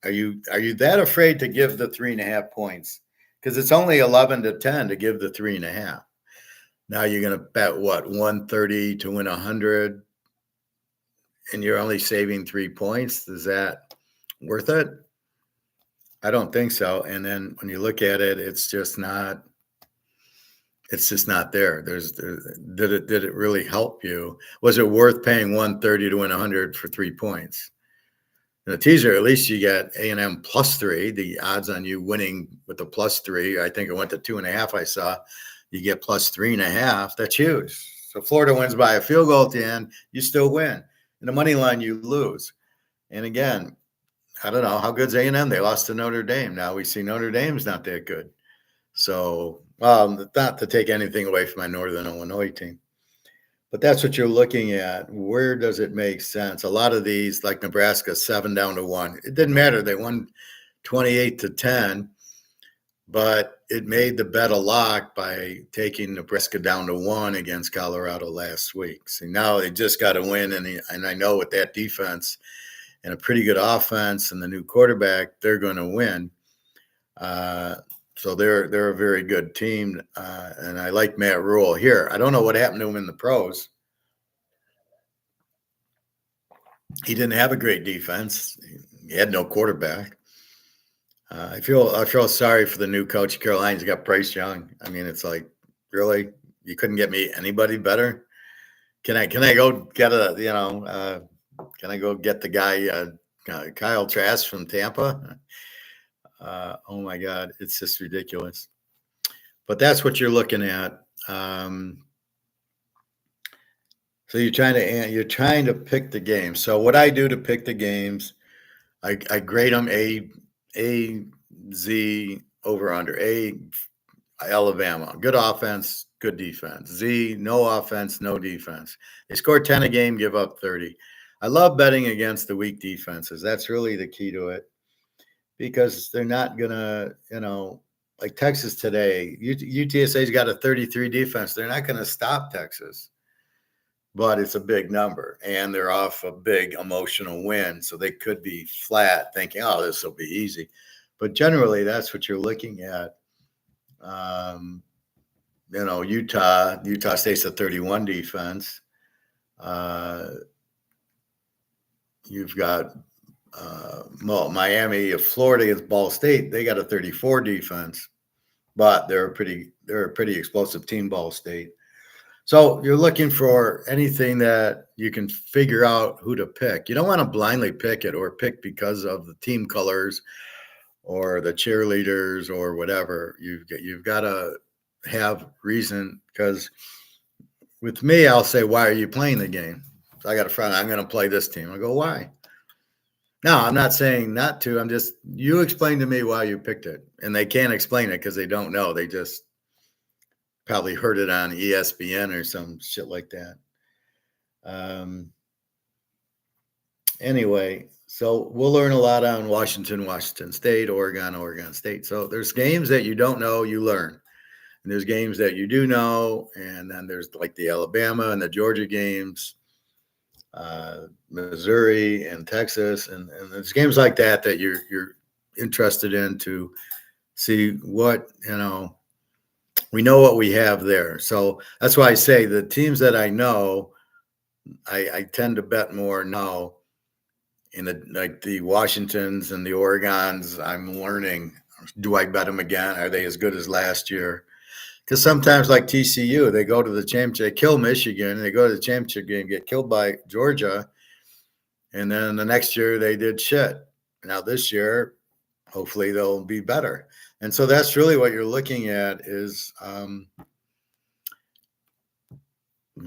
Are you that afraid to give the 3.5 points? Because it's only 11-10 to give the 3.5. Now you're going to bet what, 130 to win 100, and you're only saving 3 points. Is that worth it? I don't think so. And then when you look at it, it's just not there. Did it really help you? Was it worth paying 130 to win 100 for 3 points? In the teaser, at least you get A&M +3. The odds on you winning with the +3, I think it went to 2.5. I saw you get +3.5. That's huge. So Florida wins by a field goal at the end, you still win. In the money line, you lose. And again, I don't know how good's A&M. They lost to Notre Dame. Now we see Notre Dame's not that good. So, not to take anything away from my Northern Illinois team, but that's what you're looking at. Where does it make sense? A lot of these, like Nebraska, 7 down to 1. It didn't matter. They won 28-10, but it made the bet a lock by taking Nebraska down to 1 against Colorado last week. See, now they just got to win, and I know with that defense and a pretty good offense and the new quarterback, they're going to win. So they're a very good team, and I like Matt Rule here. I don't know what happened to him in the pros. He didn't have a great defense. He had no quarterback. I feel sorry for the new coach, Carolina. He's got Bryce Young. I mean, it's like, really, you couldn't get me anybody better? Can I go get can I go get the guy Kyle Trask from Tampa? Oh my God, it's just ridiculous. But that's what you're looking at. So you're trying to pick the games. So what I do to pick the games, I grade them A, Z, over under. A, Alabama, good offense, good defense. Z, no offense, no defense. They score 10 a game, give up 30. I love betting against the weak defenses. That's really the key to it, because they're not gonna, like Texas today. UTSA's got a 33 defense. They're not gonna stop Texas, but it's a big number, and they're off a big emotional win, so they could be flat, thinking, "Oh, this will be easy." But generally, that's what you're looking at. Utah State's a 31 defense. You've got Miami, Florida against Ball State. They got a 34 defense, but they're a pretty explosive team, Ball State. So you're looking for anything that you can figure out who to pick. You don't want to blindly pick it or pick because of the team colors or the cheerleaders or whatever. You've got to have reason, because with me, I'll say, "Why are you playing the game?" So I got a friend, "I'm going to play this team." I go, "Why?" No, I'm not saying not to. I'm just, you explain to me why you picked it. And they can't explain it because they don't know. They just probably heard it on ESPN or some shit like that. Anyway, so we'll learn a lot on Washington State, Oregon State. So there's games that you don't know, you learn. And there's games that you do know. And then there's like the Alabama and the Georgia games. Missouri and Texas, and there's games like that you're interested in to see what, we know what we have there. So that's why I say the teams that I know, I tend to bet more now. In the Washingtons and the Oregons, I'm learning, do I bet them again? Are they as good as last year? Because sometimes, like TCU, they go to the championship, they kill Michigan, they go to the championship game, get killed by Georgia, and then the next year they did shit. Now this year, hopefully they'll be better. And so that's really what you're looking at is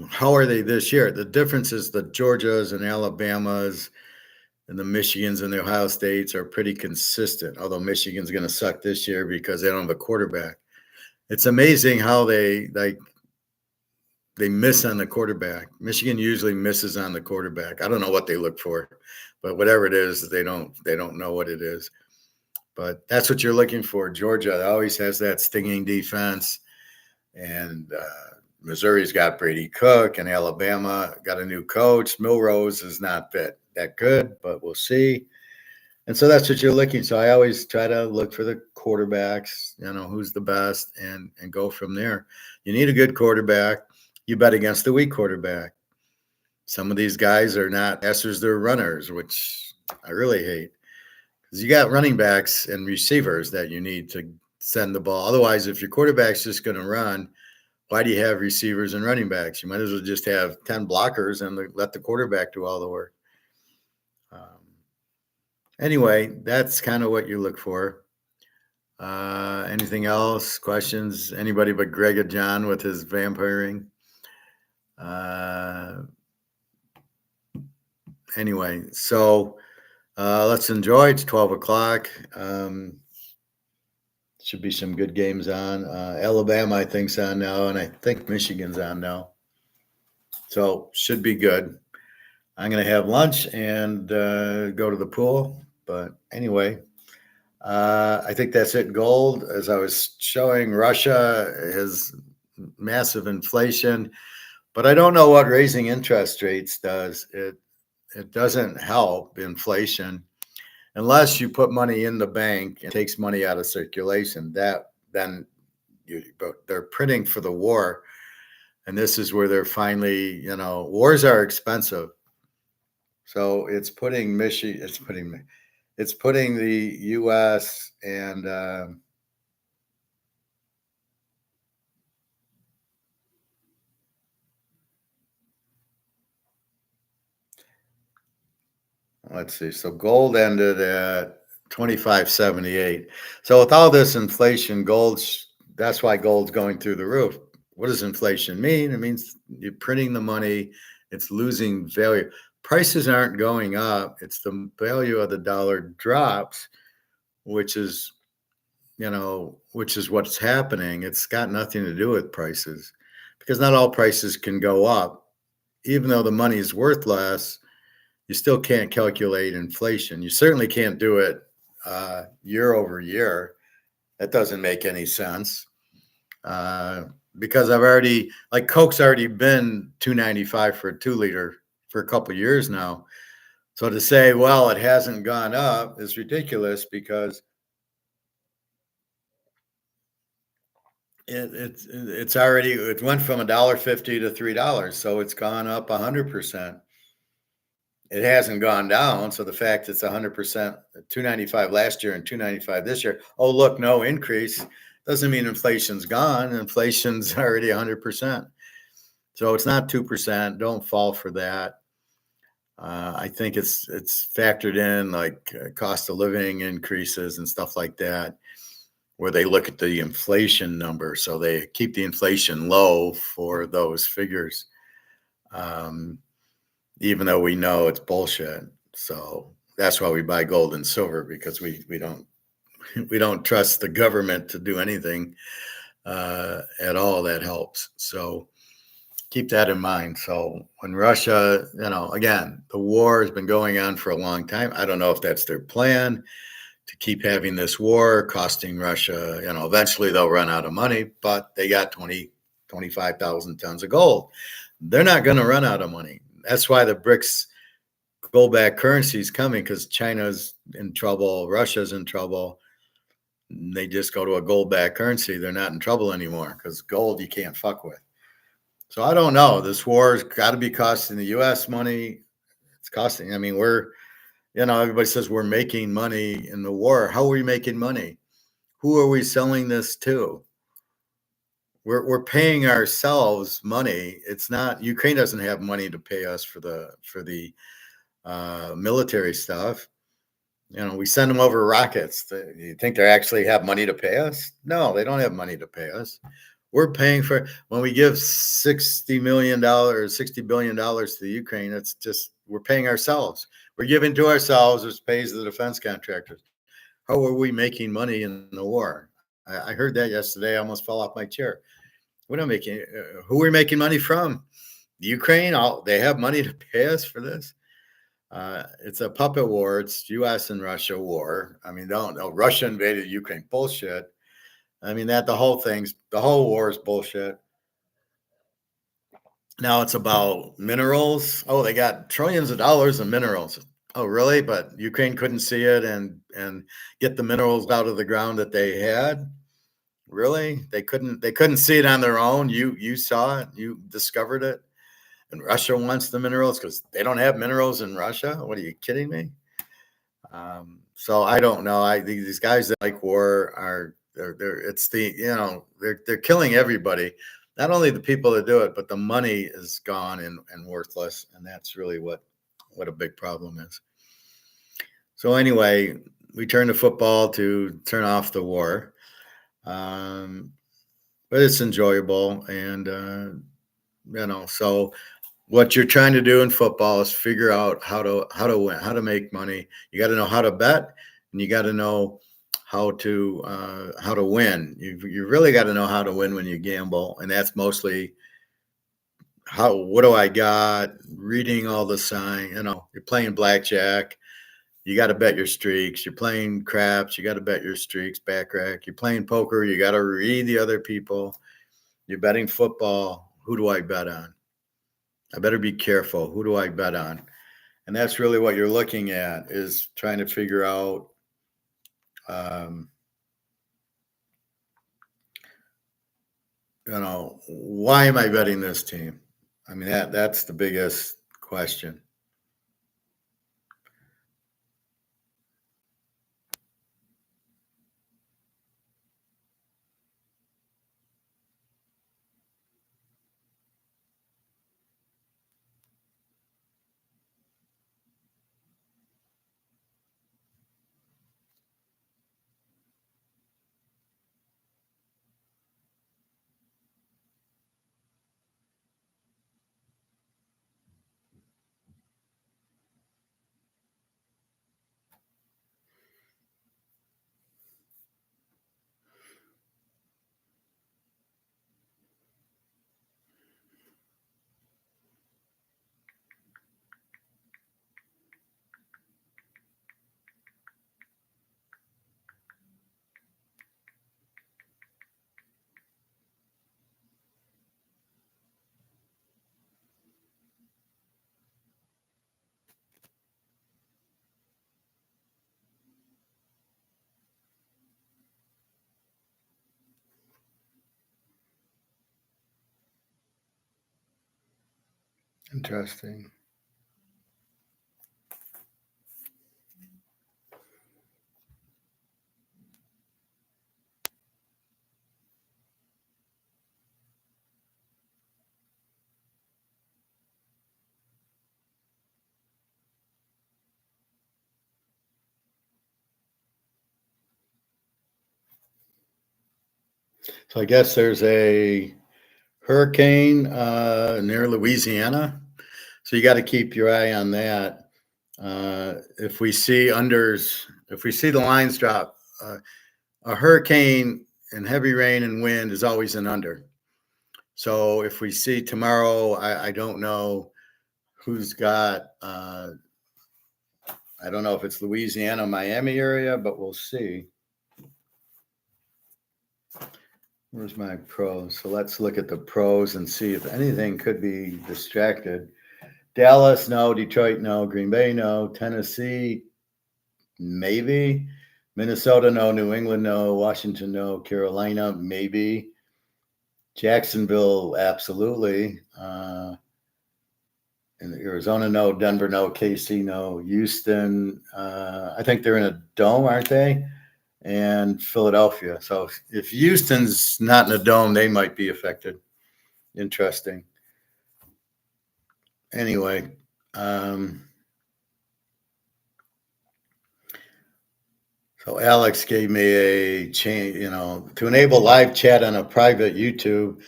how are they this year? The difference is the Georgias and Alabamas and the Michigans and the Ohio States are pretty consistent, although Michigan's going to suck this year because they don't have a quarterback. It's amazing how they miss on the quarterback. Michigan usually misses on the quarterback. I don't know what they look for, but whatever it is, they don't know what it is. But that's what you're looking for. Georgia always has that stinging defense, and Missouri's got Brady Cook, and Alabama got a new coach. Milrose is not that good, but we'll see. And so that's what you're looking. So I always try to look for the quarterbacks, who's the best, and go from there. You need a good quarterback. You bet against the weak quarterback. Some of these guys are not passers, they're runners, which I really hate. Because you got running backs and receivers that you need to send the ball. Otherwise, if your quarterback's just going to run, why do you have receivers and running backs? You might as well just have 10 blockers and let the quarterback do all the work. Anyway, that's kind of what you look for. Anything else? Questions? Anybody but Greg or John with his vampiring? Anyway, so let's enjoy. It's 12 o'clock. Should be some good games on. Alabama, I think's on now, and I think Michigan's on now. So should be good. I'm going to have lunch and go to the pool. But anyway, I think that's it. Gold, as I was showing, Russia has massive inflation, but I don't know what raising interest rates does. It doesn't help inflation unless you put money in the bank and takes money out of circulation. But they're printing for the war, and this is where they're finally, wars are expensive. So it's putting it's putting the U.S. and let's see. So gold ended at 25.78. So with all this inflation, that's why gold's going through the roof. What does inflation mean? It means you're printing the money, it's losing value. Prices aren't going up. It's the value of the dollar drops, which is what's happening. It's got nothing to do with prices, because not all prices can go up. Even though the money is worth less, you still can't calculate inflation. You certainly can't do it year over year. That doesn't make any sense. Because Coke's already been $2.95 for a 2-liter for a couple of years now. So to say, well, it hasn't gone up is ridiculous, because it went from $1.50 to $3, so it's gone up 100%. It hasn't gone down. So the fact it's 100%, $2.95 last year and $2.95 this year. Oh, look, no increase doesn't mean inflation's gone. Inflation's already 100%. So it's not 2%. Don't fall for that. I think it's factored in like cost of living increases and stuff like that, where they look at the inflation number. So they keep the inflation low for those figures, even though we know it's bullshit. So that's why we buy gold and silver, because we don't trust the government to do anything at all that helps. So keep that in mind. So when Russia, again, the war has been going on for a long time. I don't know if that's their plan, to keep having this war costing Russia, eventually they'll run out of money, but they got 25,000 tons of gold. They're not going to run out of money. That's why the BRICS gold-backed currency is coming, because China's in trouble, Russia's in trouble. They just go to a gold-backed currency. They're not in trouble anymore, because gold you can't fuck with. So I don't know. This war has got to be costing the U.S. money. It's costing. Everybody says we're making money in the war. How are we making money? Who are we selling this to? We're paying ourselves money. It's not, Ukraine doesn't have money to pay us for the military stuff. We send them over rockets. You think they actually have money to pay us? No, they don't have money to pay us. We're paying for, when we give $60 billion to the Ukraine, it's just, we're paying ourselves. We're giving to ourselves, which pays the defense contractors. How are we making money in the war? I heard that yesterday. I almost fell off my chair. We're not making, who are we making money from? The Ukraine? They have money to pay us for this? It's a puppet war. It's U.S. and Russia war. I mean, don't no, Russia invaded Ukraine. Bullshit. I mean that the whole war is bullshit. Now it's about minerals. Oh, they got trillions of dollars in minerals. Oh, really? But Ukraine couldn't see it and get the minerals out of the ground that they had. Really? They couldn't see it on their own. You saw it. You discovered it. And Russia wants the minerals because they don't have minerals in Russia. What are you kidding me? So I don't know. These guys that like war are they're it's the they're killing everybody. Not only the people that do it, but the money is gone and worthless, and that's really what a big problem is. So anyway, we turn to football to turn off the war, um, but it's enjoyable, and so what you're trying to do in football is figure out how to win, how to make money. You got to know how to bet, and you got to know how to win. You really got to know how to win when you gamble, and that's mostly what do I got? Reading all the sign. You're playing blackjack. You got to bet your streaks. You're playing craps. You got to bet your streaks. Backrack. You're playing poker. You got to read the other people. You're betting football. Who do I bet on? I better be careful. Who do I bet on? And that's really what you're looking at, is trying to figure out um, why am I betting this team? I mean, that's the biggest question. Interesting. So I guess there's a hurricane near Louisiana. So you got to keep your eye on that. If we see unders, if we see the lines drop, a hurricane and heavy rain and wind is always an under. So if we see tomorrow, I don't know who's got, I don't know if it's Louisiana, Miami area, but we'll see. Where's my pros? So let's look at the pros and see if anything could be distracted. Dallas, no. Detroit, no. Green Bay, no. Tennessee, maybe. Minnesota, no. New England, no. Washington, no. Carolina, maybe. Jacksonville, absolutely. In Arizona, no. Denver, no. KC, no. Houston, I think they're in a dome, aren't they? And Philadelphia. So if Houston's not in a dome, they might be affected. Interesting. Anyway, so Alex gave me a change, to enable live chat on a private YouTube,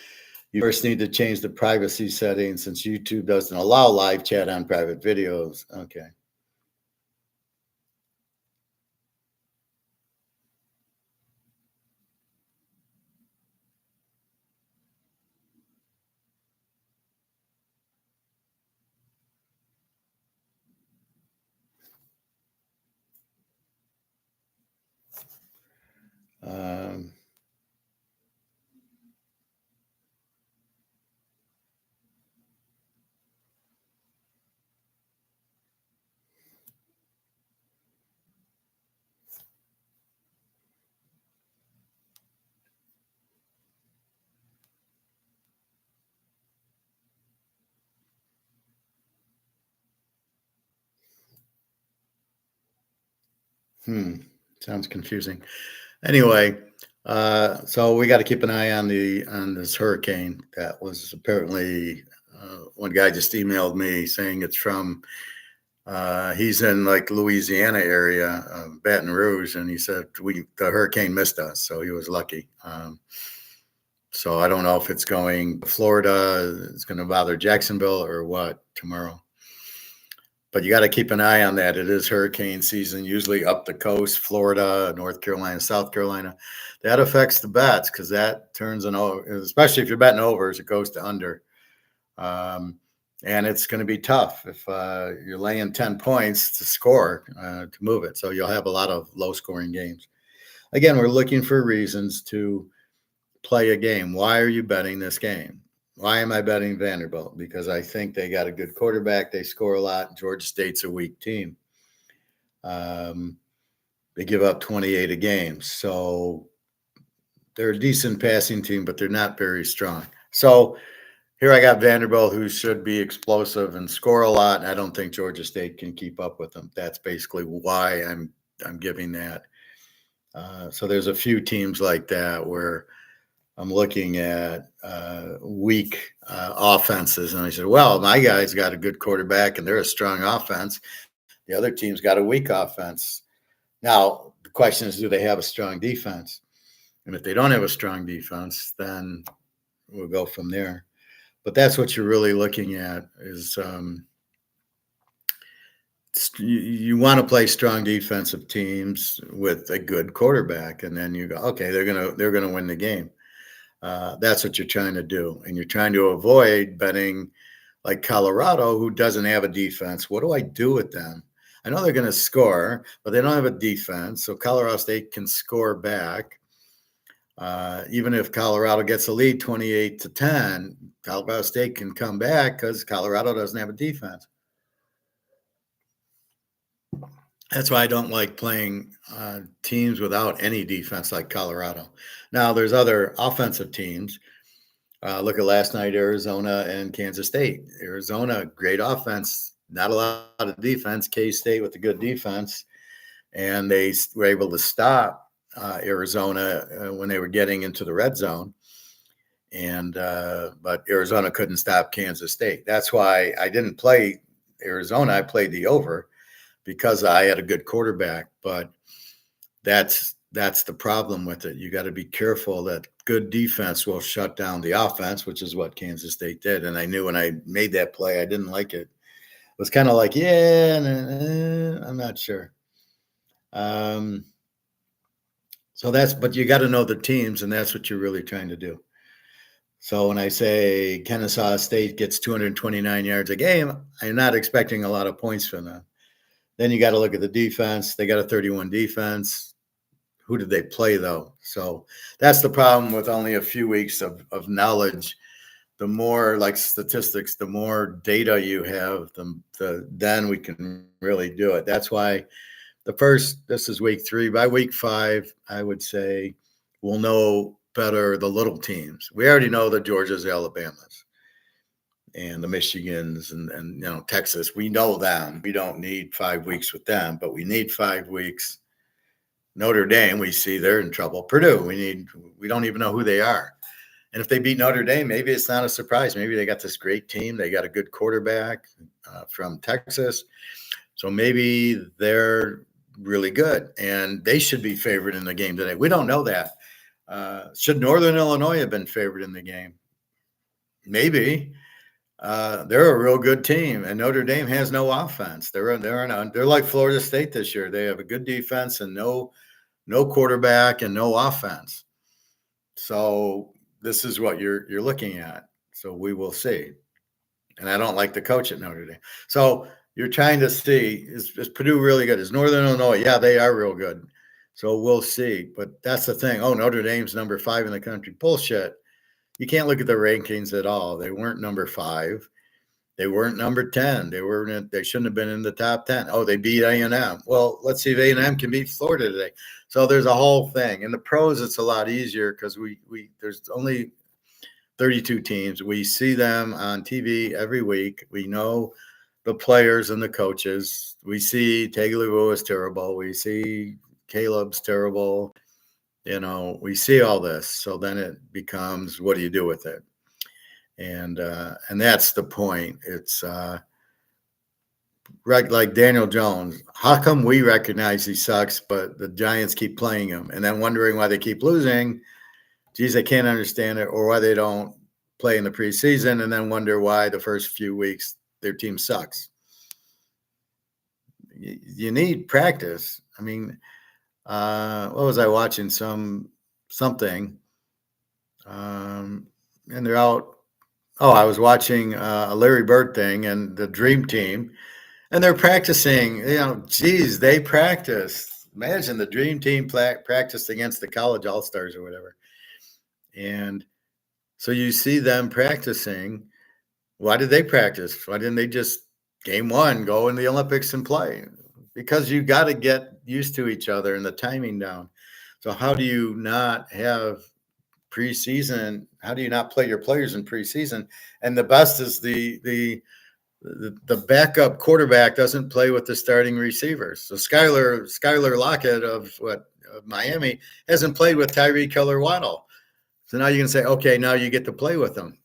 you first need to change the privacy settings since YouTube doesn't allow live chat on private videos. Okay. Um, hmm, sounds confusing. Anyway, so we got to keep an eye on the on this hurricane that was apparently. One guy just emailed me saying it's from. He's in like Louisiana area, Baton Rouge, and he said we the hurricane missed us, so he was lucky. So I don't know if it's going to Florida, it's going to bother Jacksonville or what tomorrow. But you got to keep an eye on that. It is hurricane season, usually up the coast, Florida, North Carolina, South Carolina. That affects the bets because that turns an over, especially if you're betting overs, it goes to under. Um, and it's going to be tough if you're laying 10 points to score to move it. So you'll have a lot of low scoring games. Again, we're looking for reasons to play a game. Why are you betting this game? Why am I betting Vanderbilt? Because I think they got a good quarterback. They score a lot. Georgia State's a weak team. Um, they give up 28 a game. So they're a decent passing team, but they're not very strong. So here I got Vanderbilt, who should be explosive and score a lot. And I don't think Georgia State can keep up with them. That's basically why I'm giving that. So there's a few teams like that where I'm looking at weak offenses, and I said, well, my guy's got a good quarterback, and they're a strong offense. The other team's got a weak offense. Now the question is, do they have a strong defense? And if they don't have a strong defense, then we'll go from there. But that's what you're really looking at is you want to play strong defensive teams with a good quarterback, and then you go, okay, they're gonna win the game. That's what you're trying to do, and you're trying to avoid betting like Colorado, who doesn't have a defense. What do I do with them? I know they're going to score, but they don't have a defense, so Colorado State can score back. Even if Colorado gets a lead 28-10, Colorado State can come back because Colorado doesn't have a defense. That's why I don't like playing teams without any defense like Colorado. Now, there's other offensive teams. Look at last night, Arizona and Kansas State. Arizona, great offense, not a lot of defense. K-State with a good defense, and they were able to stop Arizona when they were getting into the red zone. And but Arizona couldn't stop Kansas State. That's why I didn't play Arizona. I played the over because I had a good quarterback. But that's the problem with it. You got to be careful that good defense will shut down the offense, which is what Kansas State did. And I knew when I made that play, I didn't like it. It was kind of like, yeah, I'm not sure. So but you got to know the teams, and that's what you're really trying to do. So when I say Kennesaw State gets 229 yards a game, I'm not expecting a lot of points from them. Then you got to look at the defense. They got a 31 defense. Who did they play, though? So that's the problem with only a few weeks of knowledge. The more like statistics, the more data you have, then we can really do it. That's why this is week 3. By week 5, I would say we'll know better the little teams. We already know the Georgias, Alabamas, and the Michigans and Texas. We know them. We don't need 5 weeks with them, but we need 5 weeks. Notre Dame, we see they're in trouble. Purdue, we don't even know who they are. And if they beat Notre Dame, maybe it's not a surprise. Maybe they got this great team. They got a good quarterback from Texas. So maybe they're really good, and they should be favored in the game today. We don't know that. Should Northern Illinois have been favored in the game? Maybe. They're a real good team, and Notre Dame has no offense. They're like Florida State this year. They have a good defense and no quarterback and no offense. So this is what you're looking at. So we will see. And I don't like the coach at Notre Dame. So you're trying to see, is Purdue really good? Is Northern Illinois? Yeah, they are real good. So we'll see. But that's the thing. Oh, Notre Dame's number 5 in the country. Bullshit. You can't look at the rankings at all. They weren't number 5. They weren't number 10. They shouldn't have been in the top 10. Oh, they beat A&M. Well, let's see if A&M can beat Florida today. So there's a whole thing. In the pros, it's a lot easier because there's only 32 teams. We see them on TV every week. We know the players and the coaches. We see Tagovailoa is terrible. We see Caleb's terrible. We see all this. So then it becomes, what do you do with it? And that's the point. It's like Daniel Jones. How come we recognize he sucks, but the Giants keep playing him, and then wondering why they keep losing? Geez, I can't understand it, or why they don't play in the preseason, and then wonder why the first few weeks their team sucks. You need practice. I mean, what was I watching? Something, and they're out. Oh, I was watching a Larry Bird thing and the Dream Team, and they're practicing. Geez, they practice. Imagine the Dream Team practiced against the college All-Stars or whatever. And so you see them practicing. Why did they practice? Why didn't they just game 1 go in the Olympics and play? Because you got to get used to each other and the timing down. So how do you not have preseason? How do you not play your players in preseason? And the best is the backup quarterback doesn't play with the starting receivers. So Skylar Lockett of Miami hasn't played with Tyreek Waddle. So now you can say, okay, now you get to play with them.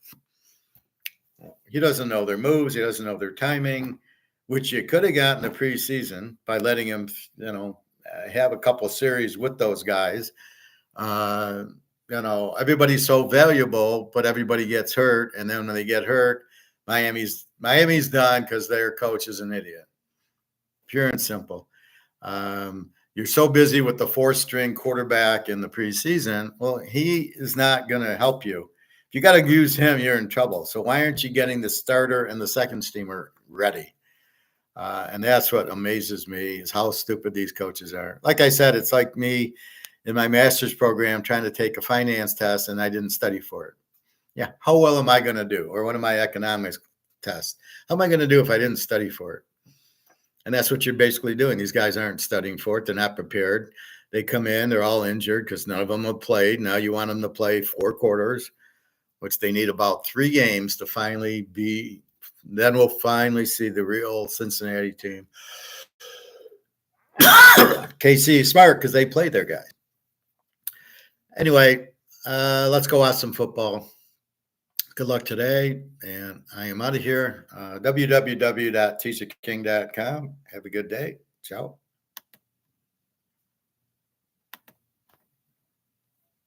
He doesn't know their moves. He doesn't know their timing, which you could have gotten the preseason by letting him, have a couple of series with those guys. Everybody's so valuable, but everybody gets hurt. And then when they get hurt, Miami's done because their coach is an idiot. Pure and simple. You're so busy with the 4th-string quarterback in the preseason. Well, he is not going to help you. If you got to use him, you're in trouble. So why aren't you getting the starter and the second-steamer ready? And that's what amazes me, is how stupid these coaches are. Like I said, it's like me in my master's program trying to take a finance test, and I didn't study for it. Yeah, how well am I going to do? Or one of my economics tests. How am I going to do if I didn't study for it? And that's what you're basically doing. These guys aren't studying for it. They're not prepared. They come in, they're all injured because none of them have played. Now you want them to play 4 quarters, which they need about 3 games to finally be. Then we'll finally see the real Cincinnati team. KC is smart because they played their guy. Anyway, let's go watch some football. Good luck today, and I am out of here. www.teaserking.com. Have a good day. Ciao.